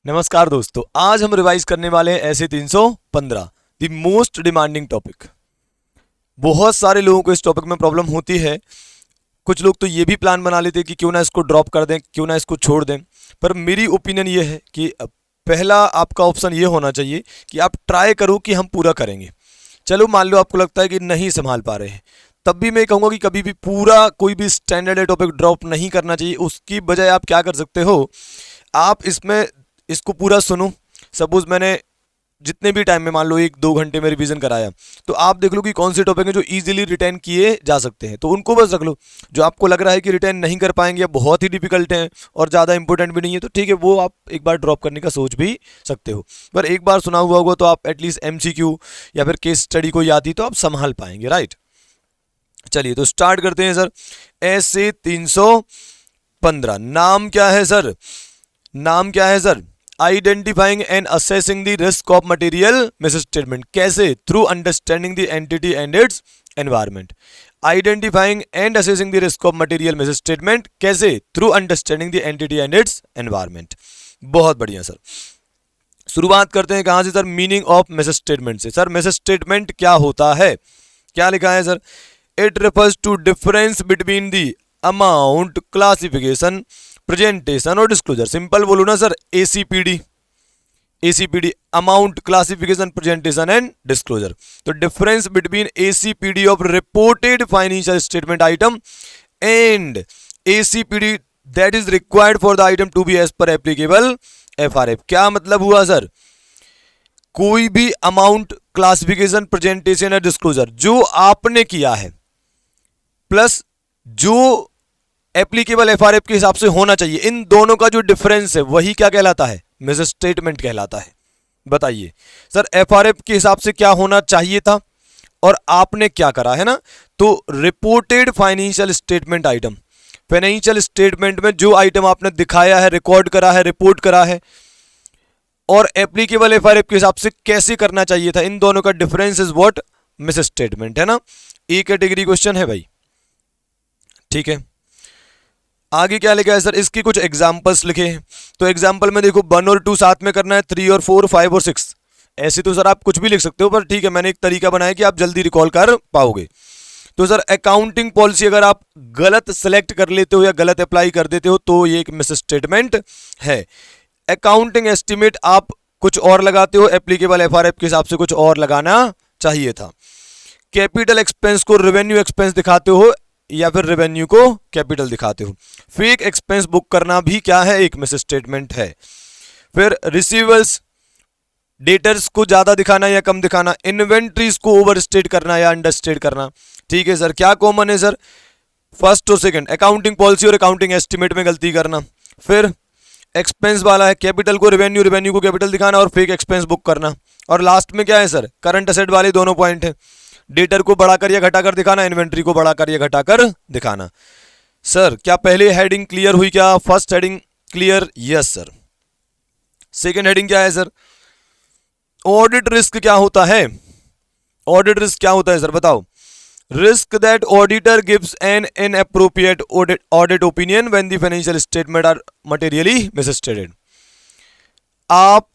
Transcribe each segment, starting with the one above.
नमस्कार दोस्तों, आज हम रिवाइज करने वाले हैं ऐसे 315 द मोस्ट डिमांडिंग टॉपिक। बहुत सारे लोगों को इस टॉपिक में प्रॉब्लम होती है। कुछ लोग तो ये भी प्लान बना लेते हैं कि क्यों ना इसको ड्रॉप कर दें, क्यों ना इसको छोड़ दें। पर मेरी ओपिनियन ये है कि पहला आपका ऑप्शन ये होना चाहिए कि आप ट्राई करो कि हम पूरा करेंगे। चलो मान लो आपको लगता है कि नहीं संभाल पा रहे हैं, तब भी मैं कहूँगा कि कभी भी पूरा कोई भी स्टैंडर्ड टॉपिक ड्रॉप नहीं करना चाहिए। उसकी बजाय आप क्या कर सकते हो, आप इसको पूरा सुनो। सपोज मैंने जितने भी टाइम में, मान लो 1-2 घंटे में रिवीजन कराया, तो आप देख लो कि कौन से टॉपिक हैं जो इजीली रिटेन किए जा सकते हैं, तो उनको बस रख लो। जो आपको लग रहा है कि रिटेन नहीं कर पाएंगे या बहुत ही डिफिकल्ट हैं और ज़्यादा इंपॉर्टेंट भी नहीं है, तो ठीक है, वो आप एक बार ड्रॉप करने का सोच भी सकते हो। पर एक बार सुना हुआ होगा तो आप एटलीस्ट MCQ या फिर केस स्टडी को याद ही तो आप संभाल पाएंगे, राइट। चलिए तो स्टार्ट करते हैं सर। ऐसे 315 नाम क्या है सर? नाम क्या है sir? Identifying and assessing the risk of material misstatement. कैसे? Through understanding the entity and its environment. Identifying and assessing the risk of material misstatement कैसे? Through understanding the entity and its environment. बहुत बढ़िया sir. शुरुआत करते हैं कहां से sir? Meaning of misstatement से। सर मिसस्टेटमेंट क्या होता है? क्या लिखा है sir? It refers to difference between the amount, classification, presentation और डिस्क्लोजर। सिंपल बोलो ना sir, ACPD amount, classification, presentation and disclosure. तो difference between ACPD of reported financial statement item and ACPD that is required for the item to be as per applicable FRF। क्या मतलब हुआ sir? कोई भी amount, classification, presentation या disclosure जो आपने किया है प्लस जो एप्लीकेबल FRF के हिसाब से होना चाहिए, इन दोनों का जो डिफरेंस है वही क्या कहलाता है? मिसस्टेटमेंट कहलाता है। बताइए सर, FRF के हिसाब से क्या होना चाहिए था और आपने क्या करा, है ना? तो reported financial statement item, financial statement में जो आइटम आपने दिखाया है, रिकॉर्ड करा है, रिपोर्ट करा है, और एप्लीकेबल FRF के हिसाब से कैसे करना चाहिए था, इन दोनों का डिफरेंस इज व्हाट? मिसस्टेटमेंट, है ना? ए कैटेगरी क्वेश्चन है भाई, ठीक है। आगे क्या लिखा है सर? इसकी कुछ एग्जांपल्स लिखे हैं। तो एग्जांपल में देखो 1 और 2 साथ में करना है, 3 और 4, 5 और 6। ऐसे तो सर आप कुछ भी लिख सकते हो, पर ठीक है, मैंने एक तरीका बनाया कि आप जल्दी रिकॉल कर पाओगे। तो सर अकाउंटिंग पॉलिसी अगर आप गलत सेलेक्ट कर लेते हो या गलत अप्लाई कर देते हो तो ये एक मिसस्टेटमेंट है। अकाउंटिंग एस्टिमेट आप कुछ और लगाते हो, एप्लीकेबल FRF के हिसाब से कुछ और लगाना चाहिए था। कैपिटल एक्सपेंस को रेवेन्यू एक्सपेंस दिखाते हो या फिर रेवेन्यू को कैपिटल दिखाते हो। फेक एक्सपेंस बुक करना भी क्या है? एक मिसस्टेटमेंट है। फिर रिसीवेबल्स, डेटर्स को ज्यादा दिखाना या कम दिखाना, इन्वेंट्रीज को ओवरस्टेट करना या अंडरस्टेट करना। ठीक है सर, क्या कॉमन है सर? फर्स्ट और सेकंड, अकाउंटिंग पॉलिसी और अकाउंटिंग एस्टिमेट में गलती करना। फिर एक्सपेंस वाला है, कैपिटल को रेवेन्यू, रेवेन्यू को कैपिटल दिखाना और फेक एक्सपेंस बुक करना। और लास्ट में क्या है सर? करंट असेट वाले दोनों पॉइंट है, डेटर को बढ़ाकर या घटाकर दिखाना, इन्वेंट्री को बढ़ाकर या घटाकर दिखाना। सर क्या पहले हेडिंग क्लियर हुई? क्या first heading clear? Yes sir. Second heading क्या है सर? ऑडिट रिस्क क्या होता है? ऑडिट रिस्क क्या होता है सर, बताओ? Risk that auditor gives an inappropriate audit opinion when the financial statement are materially misstated. आप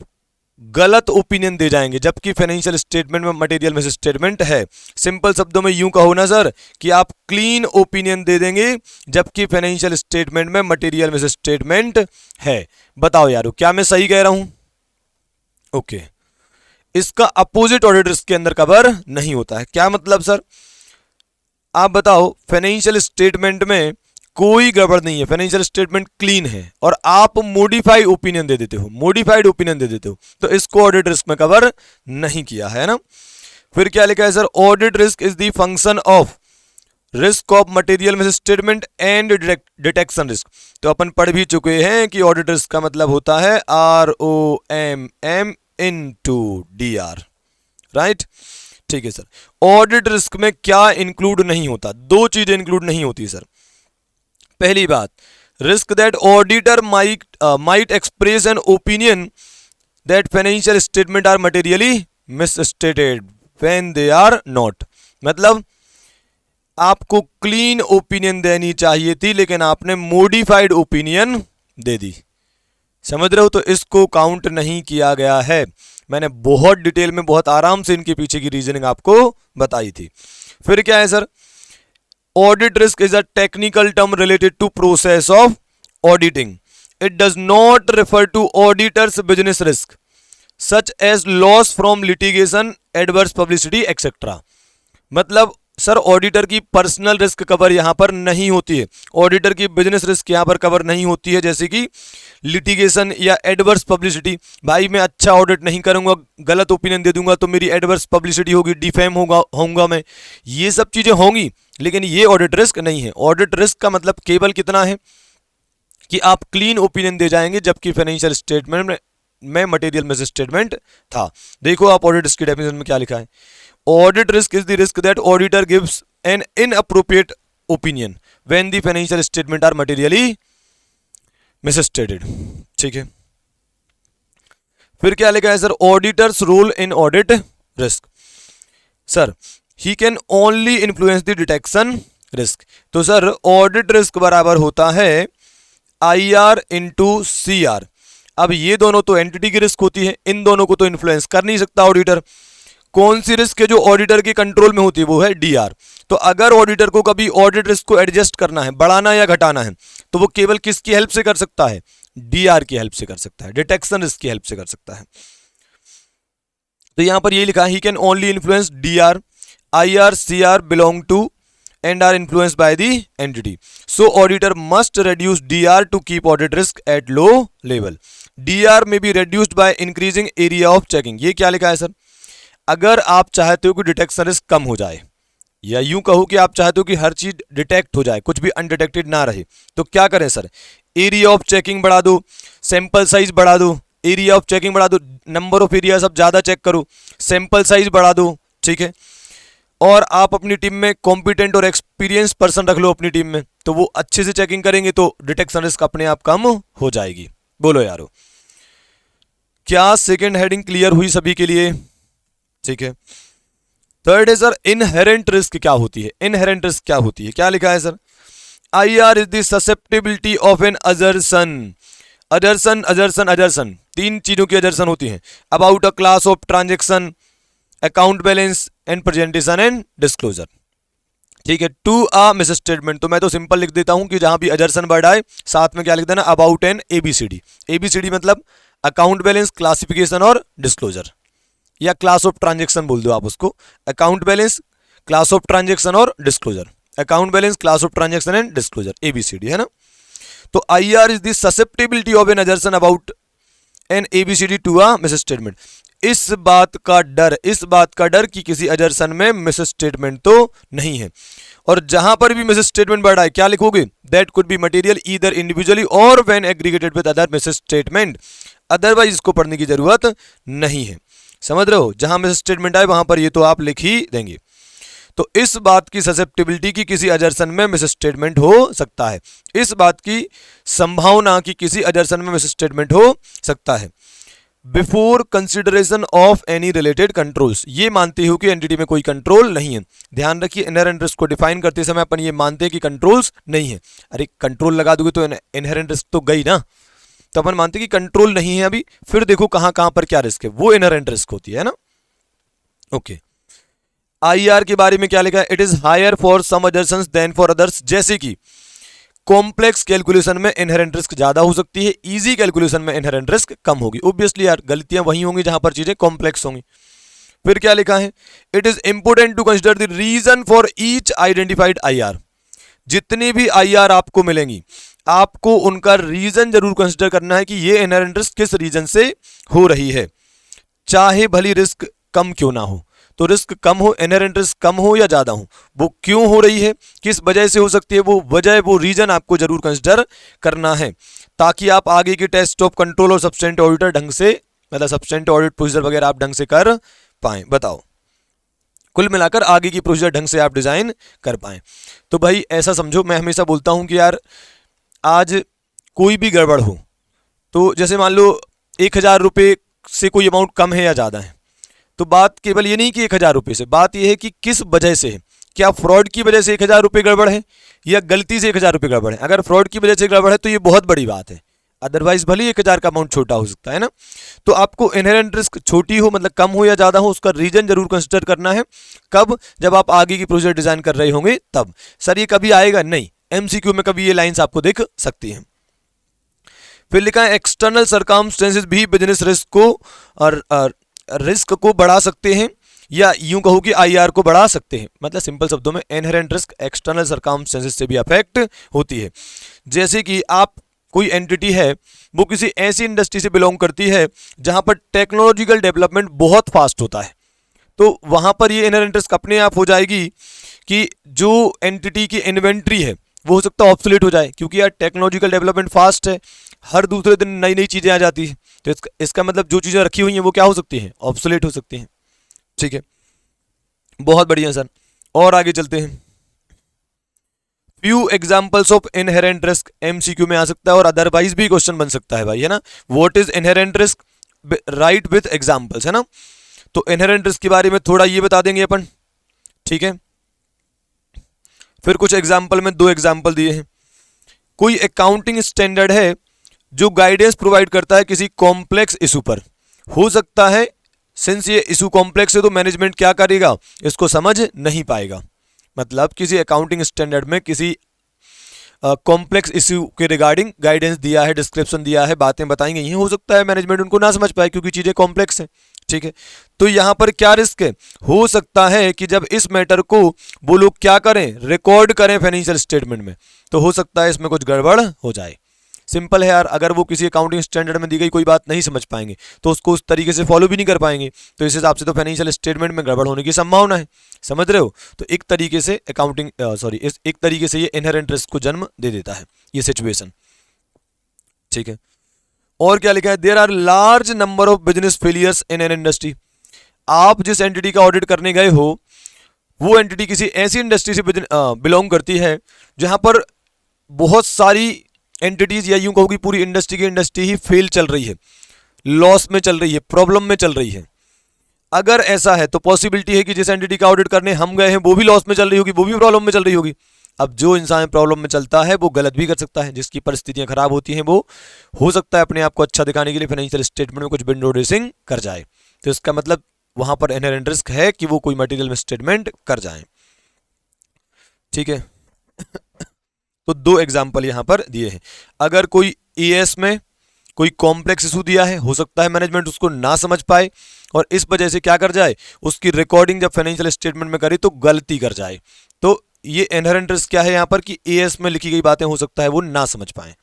गलत ओपिनियन दे जाएंगे जबकि फाइनेंशियल स्टेटमेंट में मटेरियल मिसस्टेटमेंट है। सिंपल शब्दों में यूं कहो ना सर कि आप क्लीन ओपिनियन दे देंगे जबकि फाइनेंशियल स्टेटमेंट में मटेरियल मिसस्टेटमेंट है। बताओ यारो, क्या मैं सही कह रहा हूं? ओके। इसका अपोजिट ऑडिट रिस्क के अंदर कवर नहीं होता है। क्या मतलब सर? आप बताओ, फाइनेंशियल स्टेटमेंट में कोई गड़बड़ नहीं है, फाइनेंशियल स्टेटमेंट क्लीन है, और आप मॉडिफाइड ओपिनियन दे देते हो, मॉडिफाइड ओपिनियन दे देते हो, तो इसको ऑडिट रिस्क में कवर नहीं किया है ना। फिर क्या लिखा है sir? Audit risk is the function of risk of material misstatement and detection risk. तो अपन पढ़ भी चुके हैं कि ऑडिट रिस्क का मतलब होता है ROMM into DR, राइट। ठीक है सर। ऑडिट रिस्क में क्या इंक्लूड नहीं होता? 2 चीजें इंक्लूड नहीं होती सर। पहली बात, risk that auditor might express an opinion that financial statement are materially misstated when they are not. मतलब आपको क्लीन ओपिनियन देनी चाहिए थी लेकिन आपने मॉडिफाइड ओपिनियन दे दी। समझ रहे हो? तो इसको काउंट नहीं किया गया है। मैंने बहुत डिटेल में बहुत आराम से इनके पीछे की रीजनिंग आपको बताई थी। फिर क्या है sir? Audit risk is a technical term related to process of auditing. It does not refer to auditor's business risk such as loss from litigation, adverse publicity, etc. मतलब सर ऑडिटर की personal risk cover यहां पर नहीं होती है, auditor की business risk यहां पर कवर नहीं होती है, जैसे कि लिटिगेशन या एडवर्स पब्लिसिटी। भाई मैं अच्छा ऑडिट नहीं करूंगा, गलत ओपिनियन दे दूंगा तो मेरी एडवर्स पब्लिसिटी होगी, डिफेम होगा मैं, ये सब चीजें होंगी, लेकिन ये ऑडिट रिस्क नहीं है। ऑडिट रिस्क का मतलब केवल कितना है कि आप क्लीन ओपिनियन दे जाएंगे, जबकि फाइनेंशियल स्टेटमेंट में मटेरियल मिस स्टेटमेंट था। देखो आप ऑडिट रिस्क की डेफिनेशन में क्या लिखा है। Audit risk is the risk that auditor gives an inappropriate opinion when the financial statement are materially misstated. ठीक है, फिर क्या लिखा है sir? Auditor's role in audit risk. Sir he can only influence the detection risk. तो sir audit risk बराबर होता है IR इंटू CR। अब ये दोनों तो एंटिटी की रिस्क होती है, इन दोनों को तो इन्फ्लुएंस कर नहीं सकता ऑडिटर। कौन सी रिस्क है जो ऑडिटर के कंट्रोल में होती है? वो है DR। तो अगर ऑडिटर को कभी ऑडिट रिस्क को एडजस्ट करना है, बढ़ाना या घटाना है, तो वो केवल किसकी हेल्प से कर सकता है? DR की हेल्प से कर सकता है, डिटेक्शन रिस्क की हेल्प से कर सकता है। तो यहां पर ये लिखा है he can only influence DR, IR CR belong to and are influenced by the entity. So auditor must reduce DR to keep audit risk at low level. DR may be reduced by increasing area of checking. ये क्या लिखा है sir? अगर आप चाहते हो कि detection risk कम हो जाए, या यूं कहो कि आप चाहते हो कि हर चीज डिटेक्ट हो जाए, कुछ भी अनडिटेक्टेड ना रहे, तो क्या करें सर? एरिया ऑफ चेकिंग बढ़ा दो, सैंपल साइज बढ़ा दो, एरिया ऑफ चेकिंग बढ़ा दो, नंबर ऑफ एरिया सब ज्यादा चेक करो, सैंपल साइज बढ़ा दो। ठीक है, और आप अपनी टीम में कॉम्पिटेंट और एक्सपीरियंस पर्सन रख लो अपनी टीम में, तो वो अच्छे से चेकिंग करेंगे, तो डिटेक्शन रिस्क अपने आप कम हो जाएगी। बोलो यारो, क्या सेकंड हेडिंग क्लियर हुई सभी के लिए? ठीक है, थर्ड है सर इनहेरेंट रिस्क क्या होती है? इनहेरेंट रिस्क क्या होती है? क्या लिखा है sir? IR is the susceptibility of an assertion. Assertion assertion assertion, तीन चीजों की अजर्सन होती है। About a class of transaction, account balance and presentation and disclosure. ठीक है, टू अ मिस स्टेटमेंट। तो मैं तो सिंपल लिख देता हूं कि जहां भी अजर्सन वर्ड आए साथ में क्या लिख देना? About an ABCD। ABCD मतलब अकाउंट बैलेंस, क्लासिफिकेशन और डिस्क्लोजर, या क्लास ऑफ ट्रांजेक्शन बोल दो आप उसको। Account balance, class of transaction और disclosure. Account balance, class of transaction and disclosure, ABCD है ना। तो IR is the susceptibility of an assertion about an ABCD to a misstatement. इस बात का डर कि किसी अजर्सन में मिस स्टेटमेंट तो नहीं है। और जहां पर भी मिस स्टेटमेंट बढ़ा है, क्या लिखोगे? That could be material either individually और when aggregated with other misstatement, otherwise इसको पढ़ने की जरूरत नहीं है। समझ रहे हो? जहां मिस स्टेटमेंट आए वहां पर ये तो आप लिख ही देंगे। तो इस बात की ससेप्टेबिलिटी की किसी अजर्सन में मिस स्टेटमेंट हो सकता है, इस बात की संभावना कि किसी अजर्सन में मिस स्टेटमेंट हो सकता है। Before consideration of any related controls, ये मानते हो कि एंटिटी में कोई कंट्रोल नहीं है। ध्यान रखिए, इनहेरेंट रिस्क को डिफाइन करते समय अपन ये मानते हैं कि कंट्रोल्स नहीं है। अरे कंट्रोल लगा दोगे तो इनहेरेंट रिस्क तो गई ना, तो अपन मानते हैं कि कंट्रोल नहीं है अभी। फिर देखो कहां कहां पर क्या रिस्क है, वो इनहेरेंट रिस्क होती है ना। ओके, IR के बारे में क्या लिखा है? It is higher for some assertions than for others. जैसे कि कॉम्प्लेक्स कैलकुलेशन में इनहेरेंट रिस्क ज्यादा हो सकती है, इजी कैलकुलेशन में इनहेरेंट रिस्क कम होगी। ऑब्वियसली यार, गलतियां वही होंगी जहां पर चीजें कॉम्प्लेक्स होंगी। फिर क्या लिखा है? It is important to consider the reason for each identified IR। जितनी भी IR आपको मिलेंगी, आपको उनका रीजन जरूर कंसिडर करना है कि ये इनहेरेंट रिस्क किस रीजन से हो रही है, चाहे भली रिस्क कम क्यों ना हो। तो रिस्क कम हो, इनहेरेंट रिस्क कम हो या ज्यादा हो, वो क्यों हो रही है, किस वजह से हो सकती है, वो वजह, वो रीजन आपको जरूर कंसिडर करना है, ताकि आप आगे की टेस्ट ऑफ कंट्रोल और सब्सटेंट ऑडिटर ढंग से, मतलब सब्सटेंट ऑडिट प्रोसीजर वगैरह आप ढंग से कर पाए। बताओ, कुल मिलाकर आगे की प्रोसीजर ढंग से आप डिजाइन कर पाए। तो भाई ऐसा समझो, मैं हमेशा बोलता हूं कि यार आज कोई भी गड़बड़ हो, तो जैसे मान लो 1000 रुपये से कोई अमाउंट कम है या ज्यादा है, तो बात केवल ये नहीं कि 1000 रुपये से, बात यह है कि किस वजह से है। क्या फ्रॉड की वजह से 1000 रुपये गड़बड़ है, या गलती से 1000 रुपये गड़बड़ है? अगर फ्रॉड की वजह से गड़बड़ है तो ये बहुत बड़ी बात है। अदरवाइज भले 1000 का अमाउंट छोटा हो सकता है ना। तो आपको इनहेरेंट रिस्क छोटी हो मतलब कम हो या ज़्यादा हो, उसका रीजन जरूर कंसिडर करना है। कब? जब आप आगे की प्रोजेक्ट डिजाइन कर रहे होंगे तब। सर ये कभी आएगा? नहीं, एमसीक्यू में कभी ये लाइंस आपको दिख सकती हैं। फिर लिखा है एक्सटर्नल सर्कमस्टेंसेस भी बिजनेस रिस्क को और रिस्क को बढ़ा सकते हैं, या यूं कहो कि आईआर को बढ़ा सकते हैं। मतलब सिंपल शब्दों में इनहेरेंट रिस्क एक्सटर्नल सर्कमस्टेंसेस से भी अफेक्ट होती है। जैसे कि आप कोई एंटिटी है, वो किसी ऐसी इंडस्ट्री से बिलोंग करती है जहां पर टेक्नोलॉजिकल डेवलपमेंट बहुत फास्ट होता है, तो वहां पर ये इनहेरेंट रिस्क अपने आप हो जाएगी कि जो एंटिटी की इन्वेंट्री है वो हो सकता है ऑब्सोलेट हो जाए, क्योंकि यार टेक्नोलॉजिकल डेवलपमेंट फास्ट है, हर दूसरे दिन नई नई चीज़ें आ जाती है। तो इसका मतलब जो चीज़ें रखी हुई हैं वो क्या हो सकती हैं? ऑब्सोलेट हो सकती हैं। ठीक है, बहुत बढ़िया सर। और आगे चलते हैं। Few examples of inherent risk MCQ में आ सकता है और अदरवाइज भी क्वेश्चन बन सकता है भाई, है ना। What is inherent risk, right with examples, है ना। तो इनहेरेंट रिस्क के बारे में थोड़ा ये बता देंगे अपन, ठीक है। फिर कुछ एग्जाम्पल में 2 एग्जाम्पल दिए हैं। कोई अकाउंटिंग स्टैंडर्ड है जो गाइडेंस प्रोवाइड करता है किसी कॉम्प्लेक्स इशू पर। हो सकता है सिंस ये इशू कॉम्प्लेक्स है तो मैनेजमेंट क्या करेगा, इसको समझ नहीं पाएगा। मतलब किसी अकाउंटिंग स्टैंडर्ड में किसी कॉम्प्लेक्स इशू के रिगार्डिंग गाइडेंस दिया है, डिस्क्रिप्शन दिया है, बातें बताई गई हैं, हो सकता है मैनेजमेंट उनको ना समझ पाए क्योंकि चीज़ें कॉम्प्लेक्स हैं। ठीक है, तो यहाँ पर क्या रिस्क है? हो सकता है कि जब इस मैटर को वो लोग क्या करें, रिकॉर्ड करें फाइनेंशियल स्टेटमेंट में, तो हो सकता है इसमें कुछ गड़बड़ हो जाए। सिंपल है यार, अगर वो किसी अकाउंटिंग स्टैंडर्ड में दी गई कोई बात नहीं समझ पाएंगे तो उसको उस तरीके से फॉलो भी नहीं कर पाएंगे, तो इस हिसाब से तो फाइनेंशियल स्टेटमेंट में गड़बड़ होने की संभावना है। समझ रहे हो? तो एक तरीके से एक तरीके से ये इनहेरेंट रिस्क को जन्म दे देता है ये सिचुएशन। ठीक है, और क्या लिखा है? There are large number of business failures in an industry. आप जिस एंटिटी का ऑडिट करने गए हो वो एंटिटी किसी ऐसी इंडस्ट्री से बिलोंग करती है जहां पर बहुत सारी एंटिटीज, या यूं कहोगी पूरी इंडस्ट्री की इंडस्ट्री ही फेल चल रही है, लॉस में चल रही है, प्रॉब्लम में चल रही है। अगर ऐसा है तो पॉसिबिलिटी है कि जिस एंटिटी का ऑडिट करने हम गए हैं वो भी लॉस में चल रही होगी, वो भी प्रॉब्लम में चल रही होगी। अब जो इंसान प्रॉब्लम में चलता है वो गलत भी कर सकता है, जिसकी परिस्थितियां खराब होती हैं वो हो सकता है अपने आप को अच्छा दिखाने के लिए फाइनेंशियल स्टेटमेंट में कुछ विंडो ड्रेसिंग कर जाए। तो इसका मतलब वहां पर इनहेरेंट रिस्क है कि वो कोई मटेरियल में स्टेटमेंट कर जाए। ठीक है तो 2 एग्जाम्पल यहां पर दिए हैं। अगर कोई ईएस में कोई कॉम्प्लेक्स इशू दिया है, हो सकता है मैनेजमेंट उसको ना समझ पाए और इस वजह से क्या कर जाए, उसकी रिकॉर्डिंग जब फाइनेंशियल स्टेटमेंट में करे तो गलती कर जाए। तो ये इनहेरेंट रिस्क क्या है यहाँ पर कि ईएस में लिखी गई बातें हो सकता है वो ना समझ पाए।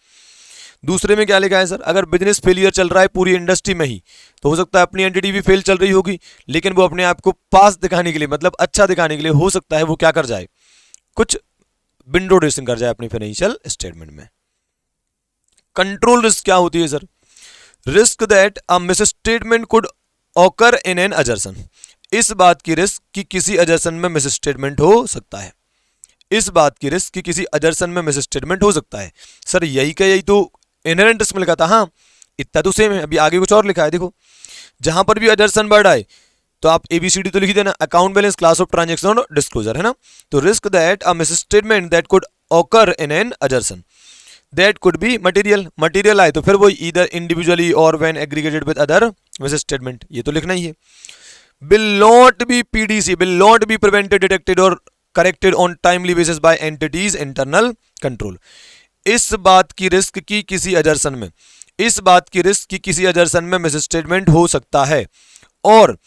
दूसरे में क्या लिखा है सर? अगर बिजनेस फेलियर चल रहा है पूरी इंडस्ट्री में ही, तो हो सकता है अपनी एंटिटी भी फेल चल रही होगी, लेकिन वो अपने आप को पास दिखाने के लिए, मतलब अच्छा दिखाने के लिए, हो सकता है वो क्या कर जाए, कुछ विंडो ड्रेसिंग कर जाए अपनी फाइनेंशियल स्टेटमेंट में। कंट्रोल रिस्क क्या होती है sir? Risk that a misstatement could occur in an assertion. इस बात की रिस्क कि किसी अजर्सन में मिस स्टेटमेंट हो सकता है। इस बात की रिस्क कि किसी अजर्सन में मिस स्टेटमेंट हो सकता है। सर यही का यही तो इनहेरेंट रिस्क में लिखा था। हाँ, इतना तो सेम है, अभी आगे कुछ और लिखा है। देखो, जहां पर भी अजर्सन वर्ड आए तो आप एबीसीडी तो लिख देना, account balance, class of transaction और डिस्क्लोजर, है ना। तो risk that a misstatement that could occur in an assertion, that could be material. Material आए तो फिर वो ईदर इंडिविजुअली और when aggregated with other misstatement, ये तो लिखना ही है। Will not be PDC, will not be prevented, detected और corrected on timely basis by entity's internal control. इस बात की रिस्क की किसी अजर्सन में, इस बात की रिस्क की किसी अजर्सन में मिस स्टेटमेंट हो सकता है और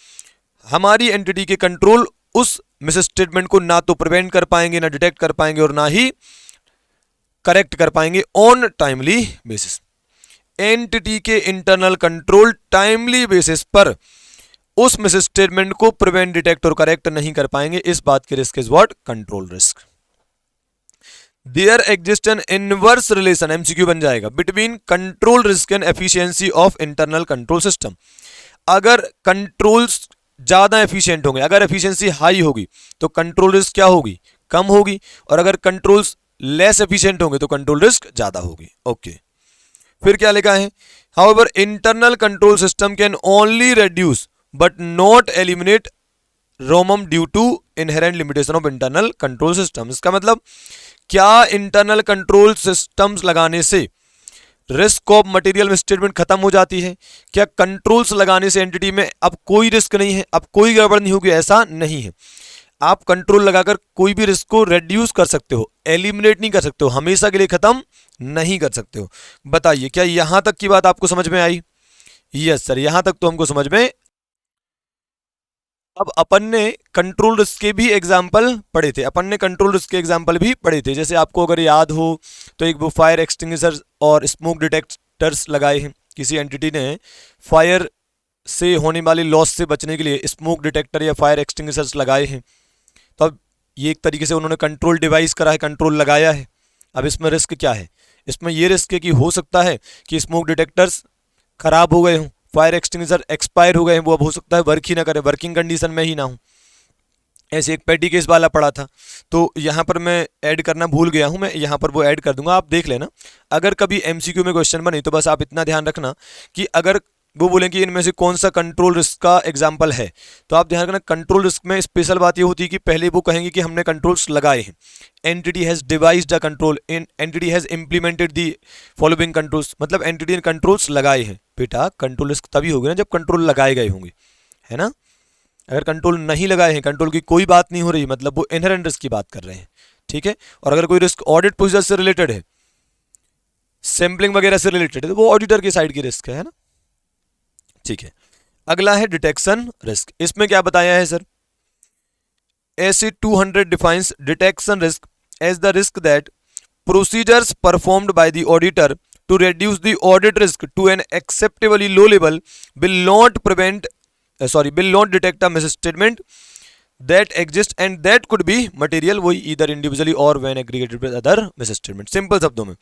हमारी एंटिटी के कंट्रोल उस मिस स्टेटमेंट को ना तो प्रिवेंट कर पाएंगे, ना डिटेक्ट कर पाएंगे और ना ही करेक्ट कर पाएंगे ऑन टाइमली बेसिस। एंटिटी के इंटरनल कंट्रोल टाइमली बेसिस पर उस मिस स्टेटमेंट को प्रिवेंट, डिटेक्ट और करेक्ट नहीं कर पाएंगे। इस बात की risk is what? Control risk. There exist an inverse relation, MCQ बन जाएगा, between control risk and efficiency of internal control system. अगर कंट्रोल्स ज्यादा एफिशिएंट होंगे, अगर एफिशिएंसी हाई होगी तो कंट्रोल रिस्क क्या होगी? कम होगी, और अगर कंट्रोल्स लेस एफिशिएंट होंगे तो कंट्रोल रिस्क ज्यादा होगी। ओके, फिर क्या लिखा है? However internal control system can only reduce but not eliminate ROMM due to inherent limitation of internal control system. इसका मतलब क्या इंटरनल कंट्रोल सिस्टम्स लगाने से रिस्क ऑफ मटेरियल मिसस्टेटमेंट खत्म हो जाती है? क्या कंट्रोल्स लगाने से एंटिटी में अब कोई रिस्क नहीं है, अब कोई गड़बड़ नहीं होगी? ऐसा नहीं है। आप कंट्रोल लगाकर कोई भी रिस्क को रिड्यूस कर सकते हो, एलिमिनेट नहीं कर सकते हो, हमेशा के लिए खत्म नहीं कर सकते हो। बताइए क्या यहां तक की बात आपको समझ में आई? यस सर, यहां तक तो हमको समझ में। अब अपन ने कंट्रोल रिस्क के भी एग्जाम्पल पढ़े थे, अपन ने कंट्रोल रिस्क के एग्जाम्पल भी पढ़े थे। जैसे आपको अगर याद हो तो एक वो फायर एक्सटिंग्विशर और स्मोक डिटेक्टर्स लगाए हैं। किसी एंटिटी ने फायर से होने वाली लॉस से बचने के लिए स्मोक डिटेक्टर या फायर एक्सटिंग्विशर्स लगाए हैं। तो अब ये एक तरीके से उन्होंने कंट्रोल डिवाइस करा है, कंट्रोल लगाया है। अब इसमें रिस्क क्या है? इसमें ये रिस्क है कि हो सकता है कि स्मोक डिटेक्टर्स खराब हो गए हों, फायर एक्सटिंग्विशर एक्सपायर हो गए हैं, वो अब हो सकता है वर्क ही ना करे, वर्किंग कंडीशन में ही ना हो। ऐसे एक पेटी केस वाला पड़ा था, तो यहाँ पर मैं ऐड करना भूल गया हूँ, मैं यहाँ पर वो ऐड कर दूंगा, आप देख लेना। अगर कभी एमसीक्यू में क्वेश्चन बने तो बस आप इतना ध्यान रखना कि अगर वो बोलें कि इनमें से कौन सा कंट्रोल रिस्क का एग्जाम्पल है, तो आप ध्यान रखना कंट्रोल रिस्क में स्पेशल बात ये होती है कि पहले वो कहेंगे कि हमने कंट्रोल्स लगाए हैं, entity has devised a control, entity has implemented the following controls, मतलब एंटिटी ने कंट्रोल्स लगाए हैं। बेटा कंट्रोल रिस्क तभी होगी ना जब कंट्रोल लगाए गए होंगे, है ना। अगर कंट्रोल नहीं लगाए हैं, कंट्रोल की कोई बात नहीं हो रही, मतलब वो इनहेरेंट रिस्क की बात कर रहे हैं, ठीक है। और अगर कोई रिस्क ऑडिट प्रोसीजर से रिलेटेड है, सैम्पलिंग वगैरह से रिलेटेड है, तो वो ऑडिटर की साइड की रिस्क है ना, ठीक है। अगला है डिटेक्शन रिस्क। इसमें क्या बताया है sir? SA 200 defines detection risk as the risk that procedures performed by the auditor to reduce the audit risk to an acceptably low level will not detect a misstatement that exists and that could be material, वो either individually or when aggregated with other misstatement। Simple शब्दों में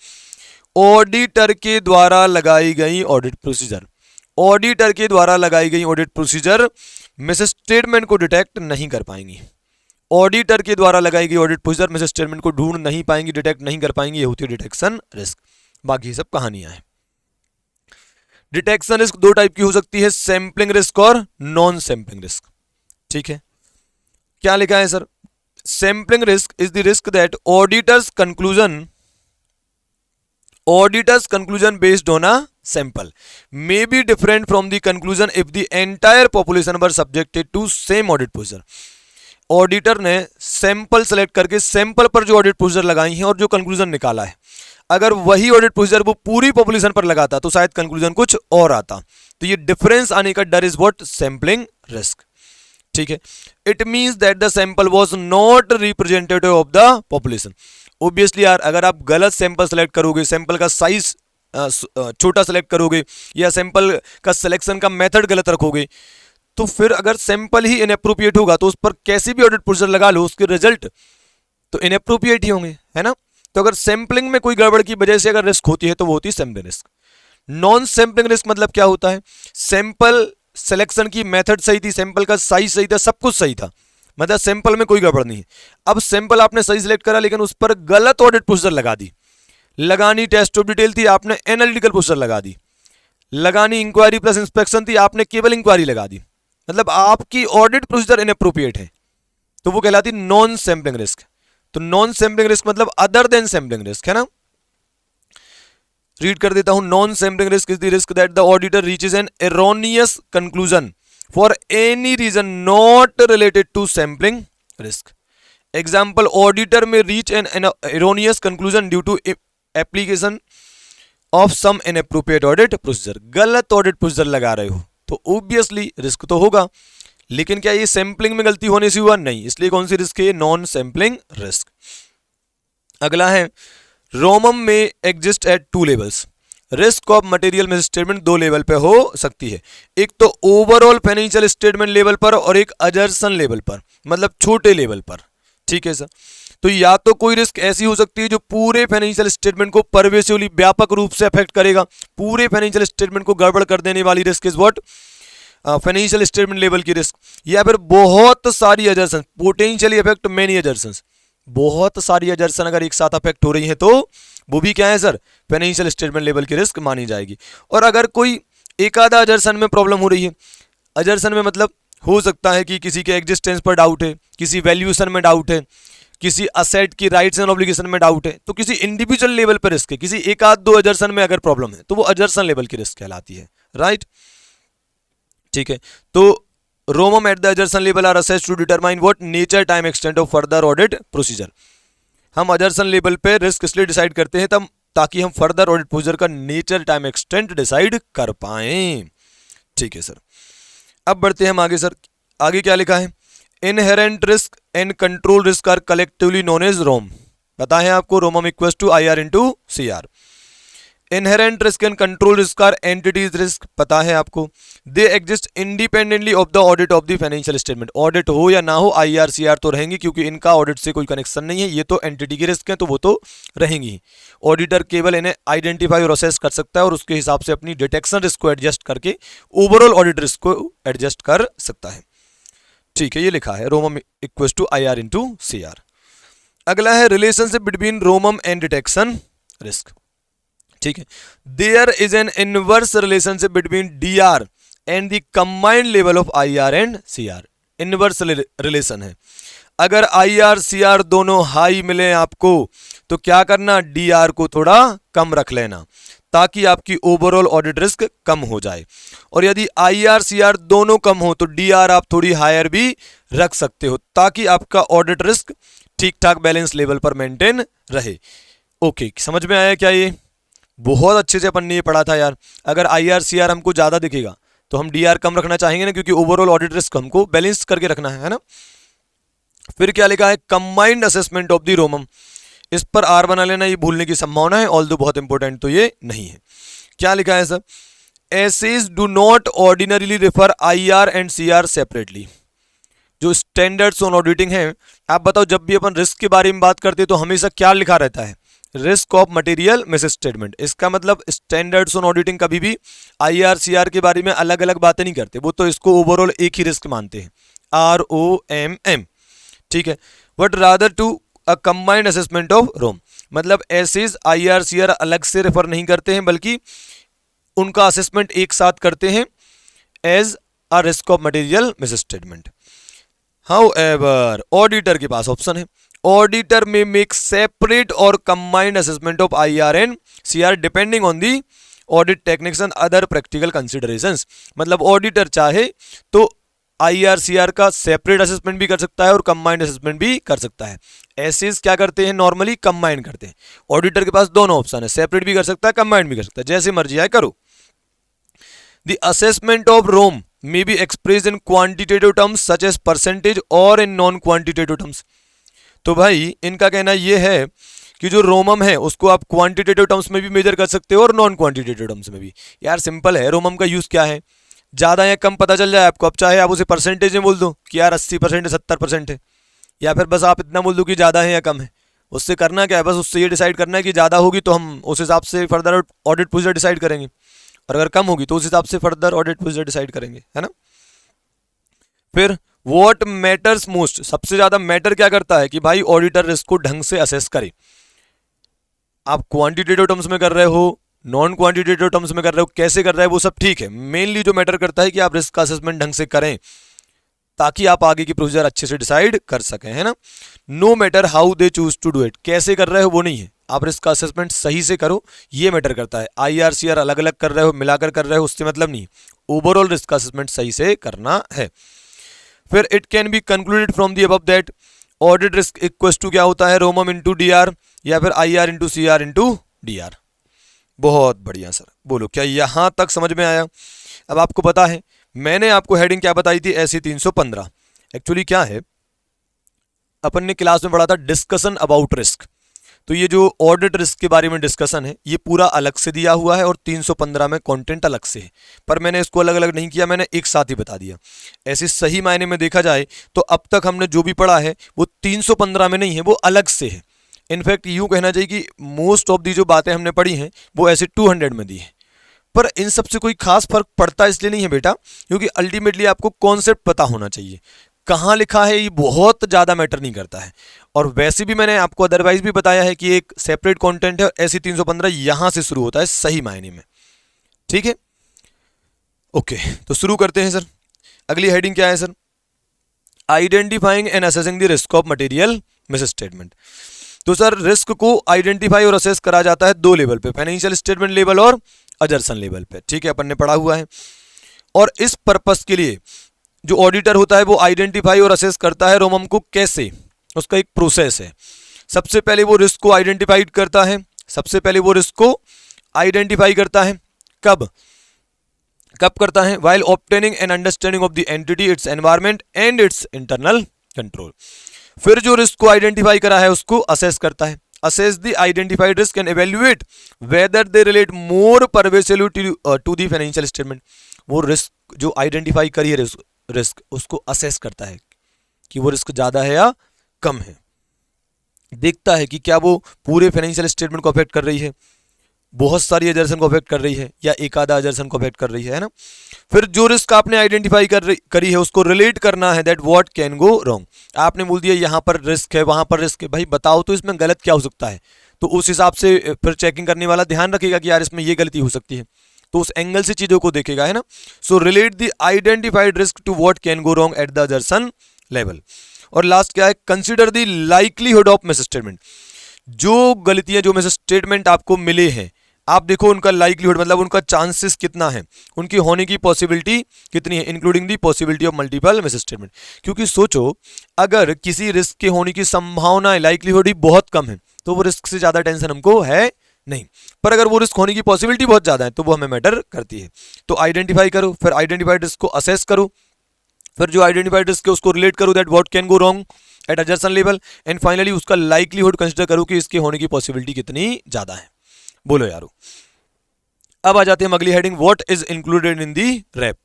auditor के द्वारा लगाई गई audit procedure, auditor के द्वारा लगाई गई ऑडिट प्रोसीजर मिसस्टेटमेंट को डिटेक्ट नहीं कर पाएंगी। ऑडिटर के द्वारा लगाई गई ऑडिट प्रोसीजर में से स्टेटमेंट को ढूंढ नहीं पाएंगी, डिटेक्ट नहीं कर पाएंगी, ये होती है डिटेक्शन रिस्क। बाकी सब कहानियां हैं। डिटेक्शन रिस्क दो टाइप की हो सकती है, सैंपलिंग रिस्क और नॉन सैंपलिंग रिस्क, ठीक है। क्या लिखा है sir? Sampling risk is the risk that auditors conclusion based on a sample may be different from the conclusion if the entire population were subjected to same audit procedure। Auditor ने sample select करके sample पर जो audit procedure लगाई हैं और जो conclusion निकाला है, अगर वही ऑडिट प्रोसीजर वो पूरी पॉपुलेशन पर लगाता तो शायद कंक्लूजन कुछ और आता। तो ये डिफरेंस आने का डर इज व्हाट? सैंपलिंग रिस्क, ठीक है। It means that the sample was not representative of the population. Obviously यार, अगर आप गलत सैंपल सेलेक्ट करोगे, सैंपल का साइज छोटा सेलेक्ट करोगे या सैंपल का सिलेक्शन का मेथड गलत रखोगे, तो फिर अगर सैंपल ही इनएप्रोप्रिएट होगा तो उस पर कैसी भी ऑडिट प्रोसीजर लगा लो, उसके रिजल्ट तो इनएप्रोप्रिएट ही होंगे, है ना। तो अगर सैंपलिंग में कोई गड़बड़ की वजह से अगर रिस्क होती है तो वो होती है sampling risk. Non sampling risk मतलब क्या होता है? सैंपल सिलेक्शन की मेथड सही थी, सैंपल का साइज सही था, सब कुछ सही था, मतलब सैंपल में कोई गड़बड़ नहीं है। अब सैंपल आपने सही सिलेक्ट करा लेकिन उस पर गलत ऑडिट प्रोसीजर लगा दी। लगानी टेस्ट ऑफ डिटेल थी, आपने एनालिटिकल प्रोसीजर लगा दी। लगानी इंक्वायरी प्लस इंस्पेक्शन थी, आपने केवल इंक्वायरी लगा दी, मतलब आपकी ऑडिट प्रोसीजर इनएप्रोप्रिएट है, तो वो कहलाती नॉन सैंपलिंग रिस्क। तो नॉन सैंपलिंग रिस्क मतलब अदर देन सैंपलिंग रिस्क, है ना। रीड कर देता हूं। Non sampling risk is the risk that the auditor reaches an erroneous conclusion for any reason not related to sampling risk. Example, auditor may reach an erroneous conclusion due to application of some inappropriate audit procedure. गलत audit procedure लगा रहे हो तो obviously risk तो होगा, लेकिन क्या ये सैंपलिंग में गलती होने से हुआ? नहीं, इसलिए कौन सी रिस्क है? Non sampling risk. अगला है रोमम में exist at two levels. Risk of material misstatement दो लेवल पे हो सकती है, एक तो ओवरऑल फाइनेंशियल स्टेटमेंट लेवल पर और एक अजर्सन लेवल पर, मतलब छोटे लेवल पर, ठीक है सर। तो या तो कोई रिस्क ऐसी हो सकती है जो पूरे फाइनेंशियल स्टेटमेंट को परवेसिवली व्यापक रूप से अफेक्ट करेगा, पूरे फाइनेंशियल स्टेटमेंट को गड़बड़ कर देने वाली risk is what? Financial statement level की रिस्क। या फिर बहुत सारी अजर्सन, पोटेंशियली अफेक्ट मेनी अजर्सन, बहुत सारी अजर्सन अगर एक साथ अफेक्ट हो रही है तो वो भी क्या है सर? फाइनेंशियल स्टेटमेंट लेवल की रिस्क मानी जाएगी। और अगर कोई एक आधा अजर्सन में प्रॉब्लम हो रही है, अजर्सन में मतलब हो सकता है कि किसी के एग्जिस्टेंस पर डाउट है, किसी वैल्यूएशन में डाउट है, किसी असेट की राइट्स एंड ऑब्लिगेशन में डाउट है, तो किसी इंडिविजुअल लेवल पर रिस्क है, किसी एक आध दो अजर्सन में अगर प्रॉब्लम है तो वो अजर्सन लेवल की रिस्क कहलाती है, राइट। ठीक है, तो ROMM at the assertion level are assessed to determine what nature, time, extent of further audit procedure. हम अजर्सन लेवल पे रिस्क इसलिए डिसाइड करते हैं तब ताकि हम फर्दर ऑडिट प्रोसीजर का नेचर, टाइम, एक्सटेंट डिसाइड कर पाएं। ठीक है सर, अब बढ़ते हैं हम आगे सर। आगे क्या लिखा है, inherent risk and control risk are collectively known as ROMM. पता है आपको, ROMM equals to IR into CR। Inherent risk and control risk are entity's risk, पता है आपको। They exist independently of the audit of the financial statement. Audit हो या ना हो IR CR तो रहेंगी, क्योंकि इनका ऑडिट से कोई कनेक्शन नहीं है, ये तो एंटिटी के रिस्क हैं तो वो तो रहेंगी। ऑडिटर केवल इन्हें आइडेंटिफाई और असेस कर सकता है और उसके हिसाब से अपनी डिटेक्शन रिस्क को एडजस्ट करके ओवरऑल ऑडिट रिस्क को एडजस्ट कर सकता है। ठीक है, ये लिखा है ROMM equals to IR into CR। अगला है relationship between ROMM and detection risk. ठीक है, there is an inverse relationship between DR and the combined level of IR and CR। Inverse relation है, अगर IR CR दोनों high मिले आपको तो क्या करना, DR को थोड़ा कम रख लेना ताकि आपकी ओवरऑल ऑडिट रिस्क कम हो जाए। और यदि IR CR दोनों कम हो तो DR आप थोड़ी हायर भी रख सकते हो ताकि आपका ऑडिट रिस्क ठीक ठाक बैलेंस लेवल पर मेंटेन रहे। ओके, समझ में आया क्या? ये बहुत अच्छे से अपन ने ये पढ़ा था यार। अगर IR CR हमको ज्यादा दिखेगा तो हम DR कम रखना चाहेंगे ना, क्योंकि ओवरऑल ऑडिट रिस्क हमको बैलेंस करके रखना है ना। फिर क्या लिखा है, कंबाइंड असेसमेंट ऑफ द रोमम। इस पर R बना लेना, ये भूलने की संभावना है, ऑल्दो बहुत इंपॉर्टेंट तो ये नहीं है। क्या लिखा है sir, SAs do not ordinarily refer IR and CR separately. जो स्टैंडर्ड्स ऑन ऑडिटिंग है, आप बताओ जब भी अपन रिस्क के बारे में बात करते हैं तो हमेशा क्या लिखा रहता है, risk of material miss statement. इसका मतलब स्टैंडर्ड्स ऑन ऑडिटिंग कभी भी IR CR के बारे में अलग अलग बातें नहीं करते, वो तो इसको ओवरऑल एक ही रिस्क मानते हैं, ROMM। ठीक है, but rather to a combined assessment of ROMM. मतलब एसेज IR CR अलग से रेफर नहीं करते हैं, बल्कि उनका असेसमेंट एक साथ करते हैं as a risk of material misstatement. However auditor के पास ऑप्शन है, ऑडिटर में मेक सेपरेट और combined assessment of IR and CR depending on the audit techniques and other practical considerations. मतलब ऑडिटर चाहे तो IR CR का separate assessment भी कर सकता है और कंबाइंड असेसमेंट भी कर सकता है। एसेज क्या करते हैं, नॉर्मली कंबाइंड करते हैं। ऑडिटर के पास दोनों ऑप्शन है, सेपरेट भी कर सकता है, कंबाइंड भी कर सकता है, जैसे मर्जी आए करो। The assessment of ROMM may be expressed in quantitative terms such as percentage और in non quantitative terms। तो भाई इनका कहना यह है कि जो रोमम है उसको आप क्वांटिटेटिव टर्म्स में भी मेजर कर सकते हो और नॉन क्वांटिटेटिव टर्म्स में भी। यार सिंपल है, रोमम का यूज क्या है, ज्यादा या कम पता चल जाए आपको। अब चाहे आप उसे परसेंटेज में बोल दो कि यार 80% है, 70% है, या फिर बस आप इतना बोल दो कि ज्यादा है या कम है। उससे करना क्या है, बस उससे ये डिसाइड करना है कि ज्यादा होगी तो हम उस हिसाब से फर्दर ऑडिट प्रोसीजर डिसाइड करेंगे, और अगर कम होगी तो उस हिसाब से फर्दर ऑडिट प्रोसीजर डिसाइड करेंगे, है ना। फिर व्हाट मैटर्स मोस्ट, सबसे ज्यादा मैटर क्या करता है कि भाई ऑडिटर रिस्क को ढंग से असेस करे। आप क्वांटिटेटिव टर्म्स में कर रहे हो, नॉन क्वांटिटेटिव टर्म्स में कर रहे हो, कैसे कर रहे हैं वो सब ठीक है, मेनली जो मैटर करता है कि आप रिस्क का असेसमेंट ढंग से करें ताकि आप आगे की प्रोसीजर अच्छे से डिसाइड कर सकें, है ना। No matter how they choose to do it, कैसे कर रहे हो वो नहीं है, आप रिस्क का असेसमेंट सही से करो, ये मैटर करता है। IR CR अलग अलग कर रहे हो, मिलाकर कर रहे हो, उससे मतलब नहीं, ओवरऑल रिस्क का असेसमेंट सही से करना है। फिर it can be concluded from the above that audit risk equals to क्या होता है, रोमम इंटू DR या फिर IR into CR into DR। बहुत बढ़िया सर, बोलो क्या यहां तक समझ में आया? अब आपको पता है मैंने आपको हेडिंग क्या बताई थी, SE 315। एक्चुअली क्या है, अपन ने क्लास में पढ़ा था डिस्कशन अबाउट रिस्क। तो ये जो ऑडिट रिस्क के बारे में डिस्कशन है ये पूरा अलग से दिया हुआ है और 315 में कंटेंट अलग से है, पर मैंने इसको अलग अलग नहीं किया, मैंने एक साथ ही बता दिया। ऐसे सही मायने में देखा जाए तो अब तक हमने जो भी पढ़ा है वो 315 में नहीं है, वो अलग से है। इनफैक्ट यूं कहना चाहिए कि मोस्ट ऑफ दी जो बातें हमने पढ़ी हैं वो ऐसे 200 में दी है, पर इन सबसे कोई खास फर्क पड़ता इसलिए नहीं है बेटा, क्योंकि अल्टीमेटली आपको कॉन्सेप्ट पता होना चाहिए, कहाँ लिखा है ये बहुत ज़्यादा मैटर नहीं करता है। और वैसे भी मैंने आपको अदरवाइज भी बताया है कि एक सेपरेट कंटेंट है, SE 315 यहां से शुरू होता है सही मायने में, ठीक है। ओके, तो शुरू करते हैं सर। अगली हेडिंग क्या है sir, identifying and assessing the risk of material miss statement. तो सर रिस्क को आइडेंटिफाई और असेस करा जाता है दो लेवल पे, फाइनेंशियल स्टेटमेंट लेवल और अजर्सन लेवल पे, ठीक है, अपन ने पढ़ा हुआ है। और इस पर्पस के लिए जो ऑडिटर होता है वो आइडेंटिफाई और असेस करता है रोमम को कैसे, उसका एक प्रोसेस है। सबसे पहले वो रिस्क को आइडेंटिफाई करता है, सबसे पहले वो रिस्क को आइडेंटिफाई करता है, कब करता है, while obtaining an understanding of the entity, its environment and its internal control। फिर जो रिस्क को आइडेंटिफाई करा है उसको असेस करता है, assess the identified risk and evaluate whether they relate more pervasively to the financial statement। वो risk जो आइडेंटिफाई करी है रिस्क उसको असेस करता है कि वो रिस्क ज्यादा है या कम है, देखता है कि क्या वो पूरे फाइनेंशियल स्टेटमेंट को अफेक्ट कर रही है, बहुत सारी एजर्सन को अफेक्ट कर रही है, या एक आधा एजर्सन को अफेक्ट कर रही है ना। फिर जो रिस्क आपने आइडेंटिफाई करी है उसको रिलेट करना है, that what can go wrong. आपने बोल दिया यहाँ पर रिस्क है वहां पर रिस्क है, भाई बताओ तो इसमें गलत क्या हो सकता है, तो उस हिसाब से फिर चेकिंग करने वाला ध्यान रखेगा कि यार इसमें ये गलती हो सकती है, तो उस एंगल से चीजों को देखेगा, है ना। So relate the identified risk to what can go wrong at the assertion level. और लास्ट क्या है, consider the likelihood of misstatement. जो गलतियां जो मिस स्टेटमेंट आपको मिले हैं, आप देखो उनका लाइक्लीहुड मतलब उनका चांसेस कितना है, उनकी होने की पॉसिबिलिटी कितनी है, including the possibility of multiple miss statement. क्योंकि सोचो अगर किसी रिस्क के होने की संभावना है, लाइक्लीहुड ही बहुत कम है, तो वो रिस्क से ज्यादा टेंशन हमको है नहीं, पर अगर वो रिस्क होने की पॉसिबिलिटी बहुत ज्यादा है तो वो हमें मैटर करती है। तो आइडेंटिफाई करो, फिर आइडेंटिफाइड रिस्क को असेस करो, फिर जो आइडेंटिफाइड रिस्क है उसको रिलेट करो, that what can go wrong eight एजर्सन level, and finally उसका लाइक्लीहुड कंसीडर करो कि इसके होने की पॉसिबिलिटी कितनी ज्यादा है। बोलो यारो। अब आ जाते हैं अगली heading, what is included in the RAP.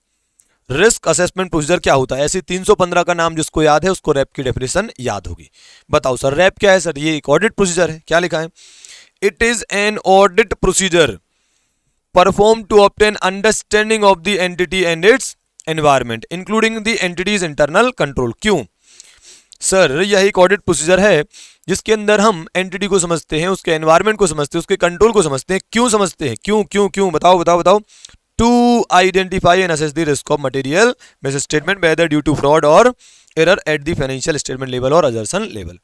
Risk assessment procedure क्या होता है, ऐसे 315 का नाम जिसको याद है उसको रैप की डेफिनेशन याद होगी। बताओ सर रैप क्या है, सर ये एक ऑडिट प्रोसीजर है, क्या लिखा है, it is an audit procedure perform to obtain understanding of the entity and its environment including the entity's internal control. क्यों सर यह एक ऑडिट प्रोसीजर है जिसके अंदर हम एंटिटी को समझते हैं, उसके एनवायरमेंट को समझते हैं, उसके कंट्रोल को समझते हैं। क्यों समझते हैं, क्यों क्यों क्यों, बताओ बताओ बताओ। To identify and assess the risk of material misstatement whether due to fraud और error at the financial statement level और अजर्सन लेवल।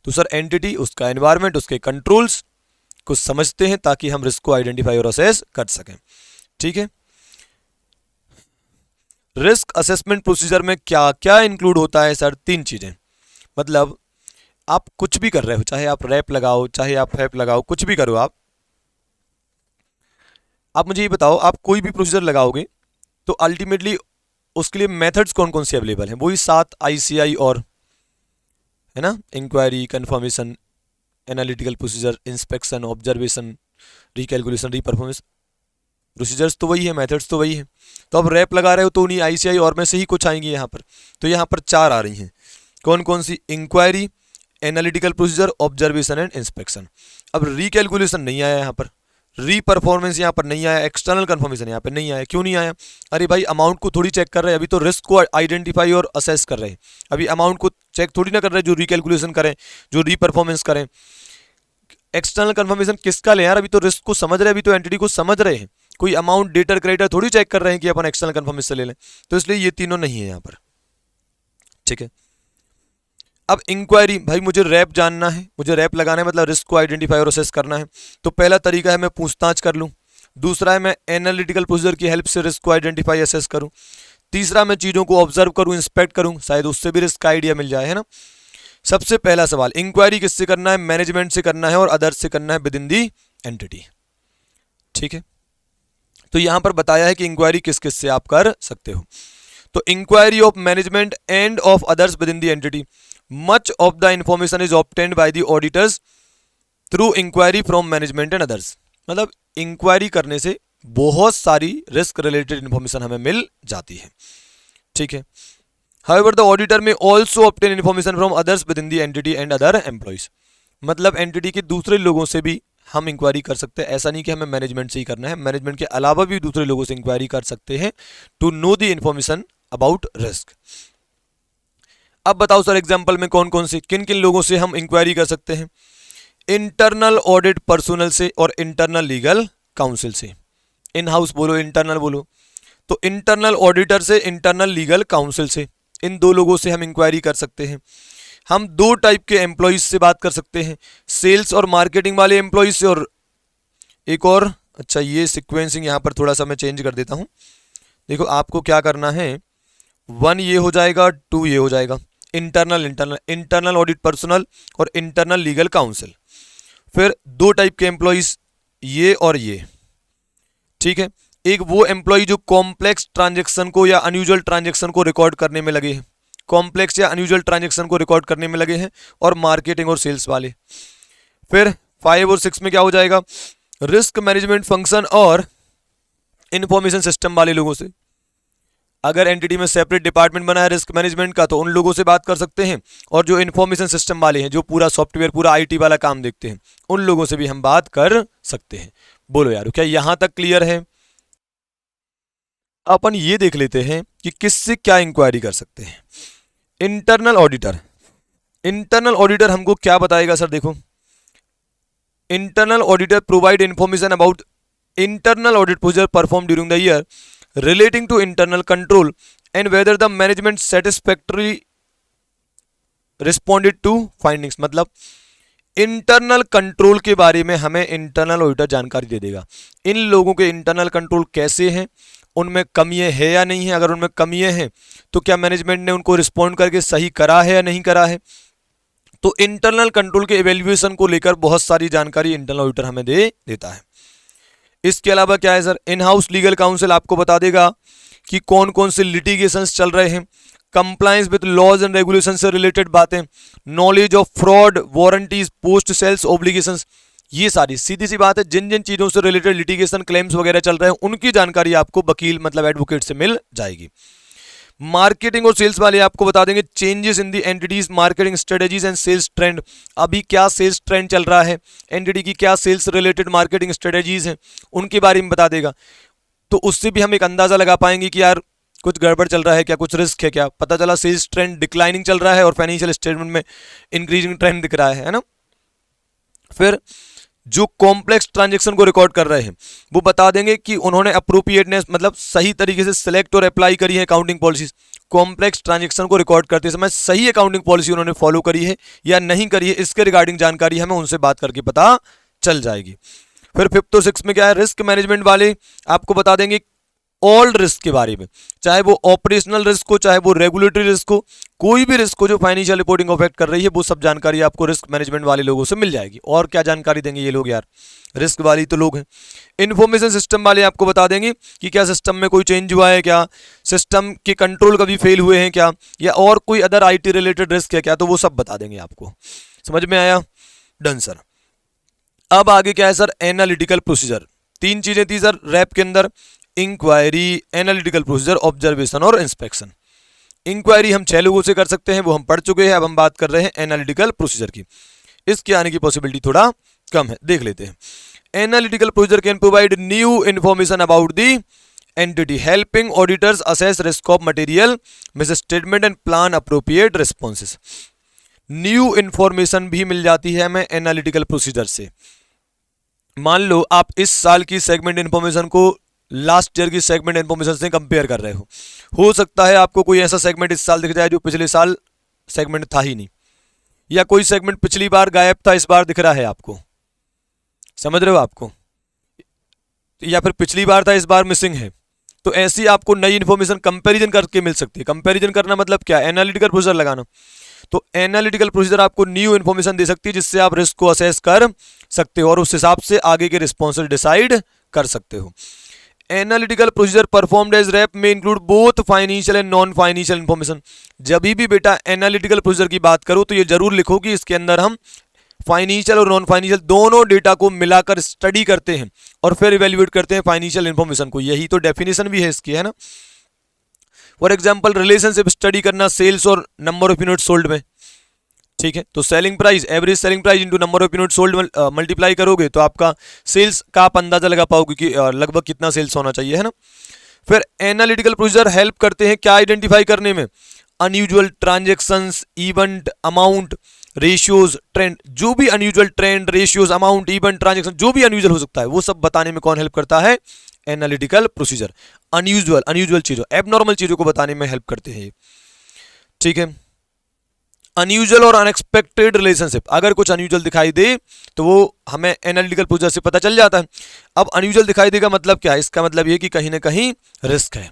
तो सर एंटिटी, उसका एनवायरमेंट, उसके कंट्रोल्स को समझते हैं ताकि हम रिस्क को आइडेंटिफाई और असेस कर सकें, ठीक है। रिस्क असेसमेंट प्रोसीजर में क्या क्या इंक्लूड होता है सर, 3 चीजें। मतलब आप कुछ भी कर रहे हो, चाहे आप रैप लगाओ चाहे आप फैप लगाओ, कुछ भी करो आप मुझे ये बताओ, आप कोई भी प्रोसीजर लगाओगे तो अल्टीमेटली उसके लिए मेथड्स कौन कौन से अवेलेबल हैं, वही 7 ICI और, है ना, inquiry, confirmation, analytical procedure, inspection, observation, recalculation, reperformance. Procedures तो वही है, मेथड्स तो वही है। तो अब रैप लगा रहे हो तो उन्हीं ICI और में से ही कुछ आएंगी यहाँ पर। तो यहाँ पर 4 आ रही हैं, कौन कौन सी, inquiry, analytical procedure, observation and inspection. अब रिकैलकुलेशन नहीं आया यहाँ पर, री परफॉर्मेंस यहाँ पर नहीं आया, एक्सटर्नल कंफर्मेशन यहाँ पर नहीं आया। क्यों नहीं आया, अरे भाई अमाउंट को थोड़ी चेक कर रहे हैं, अभी तो रिस्क को आइडेंटिफाई और असेस कर रहे हैं, अभी अमाउंट को चेक थोड़ी ना कर रहे हैं जो रिकैलकुलेशन करें, जो री परफॉर्मेंस करें। एक्सटर्नल कंफर्मेशन किसका ले यार, अभी तो रिस्क को समझ रहे हैं, अभी तो एंटिटी को समझ रहे हैं, कोई अमाउंट डेटर क्रेडिटर थोड़ी चेक कर रहे हैं कि अपन एक्सटर्नल कंफर्मेशन ले लें। तो इसलिए ये तीनों नहीं है यहाँ पर, ठीक है। अब इंक्वायरी, भाई मुझे रैप जानना है, मुझे रैप लगाना है, मतलब रिस्क को आइडेंटिफाई और असेस करना है। तो पहला तरीका है मैं पूछताछ कर लूँ, दूसरा है मैं एनालिटिकल प्रोसीजर की हेल्प से रिस्क को आइडेंटिफाई असेस करूँ, तीसरा मैं चीज़ों को ऑब्जर्व करूँ, इंस्पेक्ट करूँ, शायद उससे भी रिस्क का आइडिया मिल जाए, है ना। सबसे पहला सवाल, इंक्वायरी किससे करना है, मैनेजमेंट से करना है और अदर्स से करना है विद इन दी एंटिटी, ठीक है। तो यहां पर बताया है कि इंक्वायरी किस किस से आप कर सकते हो। तो inquiry of management and of others within the entity, much of the information is obtained by the auditors through inquiry from management and others. मतलब इंक्वायरी करने से बहुत सारी रिस्क रिलेटेड इंफॉर्मेशन हमें मिल जाती है, ठीक है। However, the auditor may also obtain information from others within the entity and other employees. मतलब एंटिटी के दूसरे लोगों से भी हम इंक्वायरी कर सकते हैं, ऐसा नहीं कि हमें मैनेजमेंट से ही करना है, मैनेजमेंट के अलावा भी दूसरे लोगों से इंक्वायरी कर सकते हैं to know the information about risk. अब बताओ सर एग्जांपल में कौन कौन से, किन किन लोगों से हम इंक्वायरी कर सकते हैं। इंटरनल ऑडिट पर्सनल से और इंटरनल लीगल काउंसिल से। इन हाउस बोलो, इंटरनल बोलो, तो इंटरनल ऑडिटर से, इंटरनल लीगल काउंसिल से, इन 2 लोगों से हम इंक्वायरी कर सकते हैं। हम दो टाइप के एम्प्लॉयज से बात कर सकते हैं, सेल्स और मार्केटिंग वाले एम्प्लॉयज से, और एक और, अच्छा ये सीक्वेंसिंग यहाँ पर थोड़ा सा मैं चेंज कर देता हूँ। देखो आपको क्या करना है, 1 ये हो जाएगा, 2 ये हो जाएगा, इंटरनल ऑडिट पर्सनल और इंटरनल लीगल काउंसिल। फिर दो टाइप के एम्प्लॉयज, ये और ये, ठीक है। एक वो एम्प्लॉय जो कॉम्प्लेक्स ट्रांजेक्शन को या अनयूजुअल ट्रांजेक्शन को रिकॉर्ड करने में लगे हैं, कॉम्प्लेक्स या अनयूजुअल ट्रांजेक्शन को रिकॉर्ड करने में लगे हैं, और मार्केटिंग और सेल्स वाले। फिर 5 और 6 में क्या हो जाएगा, रिस्क मैनेजमेंट फंक्शन और इंफॉर्मेशन सिस्टम वाले लोगों से। अगर एंटिटी में सेपरेट डिपार्टमेंट बना है रिस्क मैनेजमेंट का तो उन लोगों से बात कर सकते हैं, और जो इंफॉर्मेशन सिस्टम वाले हैं, जो पूरा सॉफ्टवेयर पूरा आईटी वाला काम देखते हैं, उन लोगों से भी हम बात कर सकते हैं। बोलो यार, क्या यहां तक क्लियर है? अपन ये देख लेते हैं कि किससे क्या इंक्वायरी कर सकते हैं। इंटरनल ऑडिटर, इंटरनल ऑडिटर हमको क्या बताएगा सर? देखो, internal auditor provide information about internal audit procedure performed during the year relating to internal control and whether the management satisfactorily responded to findings। मतलब इंटरनल कंट्रोल के बारे में हमें internal auditor जानकारी दे देगा। इन लोगों के इंटरनल कंट्रोल कैसे हैं, उनमें कमियां है या नहीं है, अगर उनमें कमियां हैं तो क्या मैनेजमेंट ने उनको रिस्पॉन्ड करके सही करा है या नहीं करा है। तो इंटरनल कंट्रोल के इवेल्युएशन को लेकर बहुत सारी जानकारी इंटरनल ऑडिटर हमें दे देता है। इसके अलावा क्या है sir, in house legal council आपको बता देगा कि कौन कौन से लिटिगेशंस चल रहे हैं, compliance with laws and regulation से रिलेटेड बातें, knowledge of fraud, warranties, post sales obligations, ये सारी सीधी सी बात है, जिन जिन चीजों से रिलेटेड लिटिगेशन क्लेम्स वगैरह चल रहे हैं उनकी जानकारी आपको वकील मतलब एडवोकेट से मिल जाएगी। मार्केटिंग और सेल्स वाले आपको बता देंगे changes in the entity's marketing strategies and sales trend, अभी क्या सेल्स ट्रेंड चल रहा है, एंटिटी की क्या सेल्स रिलेटेड मार्केटिंग स्ट्रेटेजीज हैं उनके बारे में बता देगा। तो उससे भी हम एक अंदाजा लगा पाएंगे कि यार कुछ गड़बड़ चल रहा है क्या, कुछ रिस्क है क्या। पता चला सेल्स ट्रेंड डिक्लाइनिंग चल रहा है और फाइनेंशियल स्टेटमेंट में इंक्रीजिंग ट्रेंड दिख रहा है ना। फिर जो कॉम्प्लेक्स ट्रांजैक्शन को रिकॉर्ड कर रहे हैं वो बता देंगे कि उन्होंने अप्रोप्रिएटनेस मतलब सही तरीके से सिलेक्ट और अप्लाई करी है अकाउंटिंग पॉलिसीज। कॉम्प्लेक्स ट्रांजैक्शन को रिकॉर्ड करते समय सही अकाउंटिंग पॉलिसी उन्होंने फॉलो करी है या नहीं करी है, इसके रिगार्डिंग जानकारी हमें उनसे बात करके पता चल जाएगी। फिर 5th और 6th में क्या है, रिस्क मैनेजमेंट वाले आपको बता देंगे ऑल रिस्क के बारे में, चाहे वो ऑपरेशनल रिस्क हो चाहे वो रेगुलेटरी रिस्क हो, कोई भी रिस्क हो जो फाइनेंशियल रिपोर्टिंग को अफेक्ट कर रही है वो सब जानकारी आपको रिस्क मैनेजमेंट वाले लोगों से मिल जाएगी। और क्या जानकारी देंगे ये लोग यार, रिस्क वाली तो लोग हैं। इन्फॉर्मेशन सिस्टम वाले आपको बता देंगे कि क्या सिस्टम में कोई चेंज हुआ है क्या, सिस्टम के कंट्रोल कभी फेल हुए हैं क्या, या और कोई अदर आईटी रिलेटेड रिस्क है क्या, तो वो सब बता देंगे आपको। समझ में आया? Done sir. अब आगे क्या है सर, एनालिटिकल प्रोसीजर। 3 चीजें थी सर रैप के अंदर, इंक्वायरी, एनालिटिकल प्रोसीजर, ऑब्जर्वेशन और इंस्पेक्शन। इंक्वायरी हम 6 लोगों से कर सकते हैं, वो हम पढ़ चुके हैं। अब हम बात कर रहे हैं एनालिटिकल प्रोसीजर की, इसके आने की पॉसिबिलिटी थोड़ा कम है, देख लेते हैं। Analytical procedure can provide new information about the entity, helping auditors assess risk of material miss statement and plan appropriate responses. New information भी मिल जाती है हमें एनालिटिकल प्रोसीजर से। मान लो आप इस साल की सेगमेंट इंफॉर्मेशन को लास्ट ईयर की सेगमेंट इंफॉर्मेशन से कंपेयर कर रहे हो सकता है आपको कोई ऐसा सेगमेंट इस साल दिख जाए जो पिछले साल सेगमेंट था ही नहीं, या कोई सेगमेंट पिछली बार गायब था इस बार दिख रहा है आपको, समझ रहे हो आपको, या फिर पिछली बार था इस बार मिसिंग है। तो ऐसी आपको नई इंफॉर्मेशन कंपैरिजन करके मिल सकती है। कंपैरिजन करना मतलब क्या, एनालिटिकल प्रोसीजर लगाना। तो एनालिटिकल प्रोसीजर आपको न्यू इंफॉर्मेशन दे सकती है जिससे आप रिस्क को असेस कर सकते हो और उस हिसाब से आगे के रिस्पॉन्स डिसाइड कर सकते हो। Analytical procedure performed as RAP may include both financial and non financial information. जब भी बेटा एनालिटिकल प्रोसीजर की बात करो तो ये जरूर लिखो कि इसके अंदर हम फाइनेंशियल और नॉन फाइनेंशियल दोनों डेटा को मिलाकर स्टडी करते हैं और फिर इवेल्युएट करते हैं फाइनेंशियल इंफॉर्मेशन को। यही तो डेफिनेशन भी है इसकी, है ना। फॉर एग्जाम्पल रिलेशनशिप स्टडी करना सेल्स और नंबर ऑफ यूनिट सोल्ड में, ठीक है। तो selling price, average selling price into number of unit sold multiply करोगे तो आपका सेल्स का आप अंदाजा लगा पाओगे कि लगभग कितना सेल्स होना चाहिए, है ना। फिर एनालिटिकल प्रोसीजर हेल्प करते हैं क्या आइडेंटिफाई करने में, unusual transactions, event, amount, ratios, trend. जो भी unusual trend, ratios, amount, event, transaction जो भी अनयूजुअल हो सकता है वो सब बताने में कौन हेल्प करता है, एनालिटिकल प्रोसीजर। अनयूजुअल चीजों, एबनॉर्मल चीजों को बताने में हेल्प करते हैं, ठीक है। अनयूजुअल और अनएक्सपेक्टेड रिलेशनशिप, अगर कुछ अनयूजुअल दिखाई दे तो वो हमें एनालिटिकल प्रोसीजर से पता चल जाता है। अब अनयूजुअल दिखाई देगा मतलब क्या है, इसका मतलब ये कि कहीं ना कहीं रिस्क है।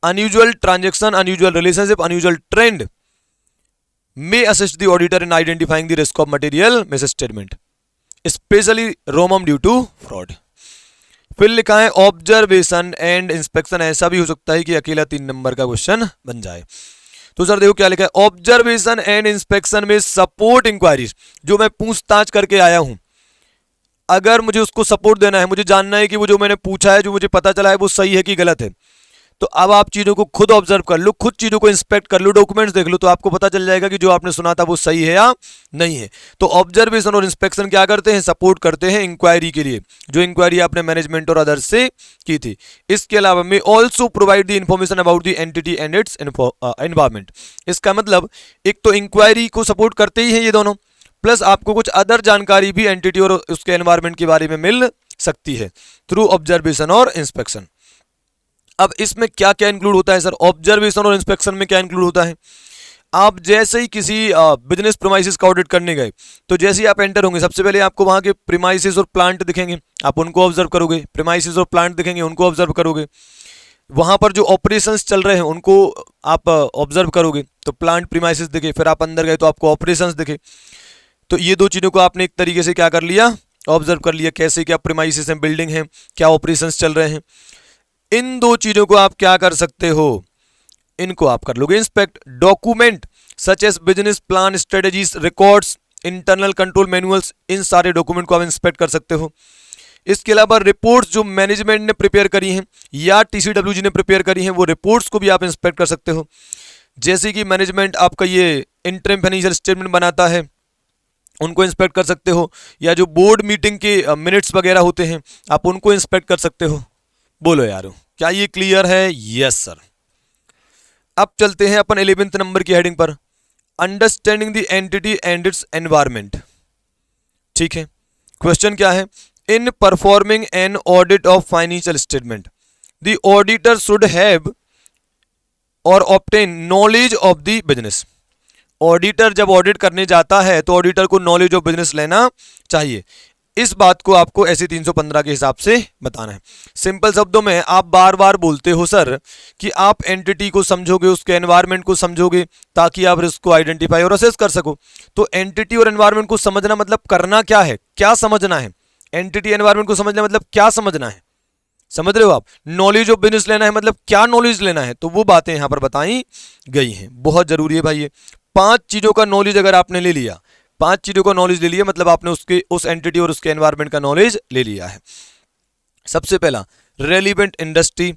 Unusual transaction, unusual relationship, unusual trend may assist the auditor in identifying the risk of material misstatement, especially ROMM due to fraud। फिर लिखा है ऑब्जर्वेशन एंड इंस्पेक्शन, ऐसा भी हो सकता है कि अकेला 3 नंबर का क्वेश्चन बन जाए। तो सर देखो क्या लिखा है, ऑब्जर्वेशन एंड इंस्पेक्शन में सपोर्ट इंक्वायरीज, जो मैं पूछताछ करके आया हूं, अगर मुझे उसको सपोर्ट देना है, मुझे जानना है कि वो जो मैंने पूछा है, जो मुझे पता चला है वो सही है कि गलत है, तो अब आप चीजों को खुद ऑब्जर्व कर लो, खुद चीजों को इंस्पेक्ट कर लो, डॉक्यूमेंट्स देख लो, तो आपको पता चल जाएगा कि जो आपने सुना था वो सही है या नहीं है। तो ऑब्जर्वेशन और इंस्पेक्शन क्या करते हैं, सपोर्ट करते हैं इंक्वायरी के लिए, जो इंक्वायरी आपने मैनेजमेंट और अदर्स से की थी। इसके अलावा में also provide the information about the entity and its environment. इसका मतलब एक तो इंक्वायरी को सपोर्ट करते ही हैं ये दोनों, प्लस आपको कुछ अदर जानकारी भी एंटिटी और उसके एनवायरमेंट के बारे में मिल सकती है थ्रू ऑब्जर्वेशन और इंस्पेक्शन। अब इसमें क्या क्या इंक्लूड होता है सर, ऑब्जर्वेशन और इंस्पेक्शन में क्या इंक्लूड होता है, आप जैसे ही किसी बिजनेस प्रीमाइसेस का ऑडिट करने गए, तो जैसे ही आप एंटर होंगे, सबसे पहले आपको वहां के प्रीमाइसेस और प्लांट दिखेंगे, आप उनको ऑब्जर्व करोगे, प्रीमाइसेस और प्लांट दिखेंगे, उनको ऑब्जर्व करोगे, वहां पर जो ऑपरेशंस चल रहे हैं उनको आप ऑब्जर्व करोगे, तो प्लांट प्रीमाइसेस दिखे, फिर आप अंदर गए तो आपको ऑपरेशंस दिखे, तो ये दो चीजों को आपने एक तरीके से क्या कर लिया, ऑब्जर्व कर लिया, कैसे क्या प्रीमाइसेस हैं, बिल्डिंग है, क्या ऑपरेशंस चल रहे हैं। इन दो चीजों को आप क्या कर सकते हो, इनको आप कर लोगे inspect. Document such as business plan, strategies, records, internal control manuals, इन सारे डॉक्यूमेंट को आप इंस्पेक्ट कर सकते हो। इसके अलावा रिपोर्ट्स जो मैनेजमेंट ने प्रिपेयर करी हैं या टीसीडब्ल्यूजी ने प्रिपेयर करी हैं, वो रिपोर्ट्स को भी आप इंस्पेक्ट कर सकते हो। जैसे कि मैनेजमेंट आपका ये इंटरिम फाइनेंशियल स्टेटमेंट बनाता है, उनको इंस्पेक्ट कर सकते हो, या जो बोर्ड मीटिंग के मिनट्स वगैरह होते हैं आप उनको इंस्पेक्ट कर सकते हो। बोलो यारो, क्या ये क्लियर है? Yes sir. अब चलते हैं अपन 11th नंबर की हेडिंग पर, understanding the entity and its environment. ठीक है, क्वेश्चन क्या है, in performing an audit of financial statement the auditor should have और obtain knowledge of the business. Auditor जब ऑडिट करने जाता है तो ऑडिटर को नॉलेज ऑफ बिजनेस लेना चाहिए। इस बात को आपको ऐसे 315 के हिसाब से बताना है। सिंपल शब्दों में आप बार बार बोलते हो सर कि आप एंटिटी को समझोगे, उसके एनवायरनमेंट को समझोगे, ताकि आप रिस्क को आइडेंटिफाई और असेस कर सको। तो एंटिटी और एनवायरनमेंट को समझना मतलब करना क्या है, क्या समझना है, एंटिटी एनवायरनमेंट को समझना मतलब क्या समझना है, समझ रहे हो आप। नॉलेज ऑफ बिजनेस लेना है मतलब क्या नॉलेज लेना है, तो वो बातें यहां पर बताई गई हैं, बहुत जरूरी है भाई। ये 5 चीजों का नॉलेज अगर आपने ले लिया, 5 चीजों का नॉलेज ले लिया, मतलब आपने उसके उस एंटिटी और उसके एनवायरनमेंट का नॉलेज ले लिया है। सबसे पहला, रेलिवेंट इंडस्ट्री,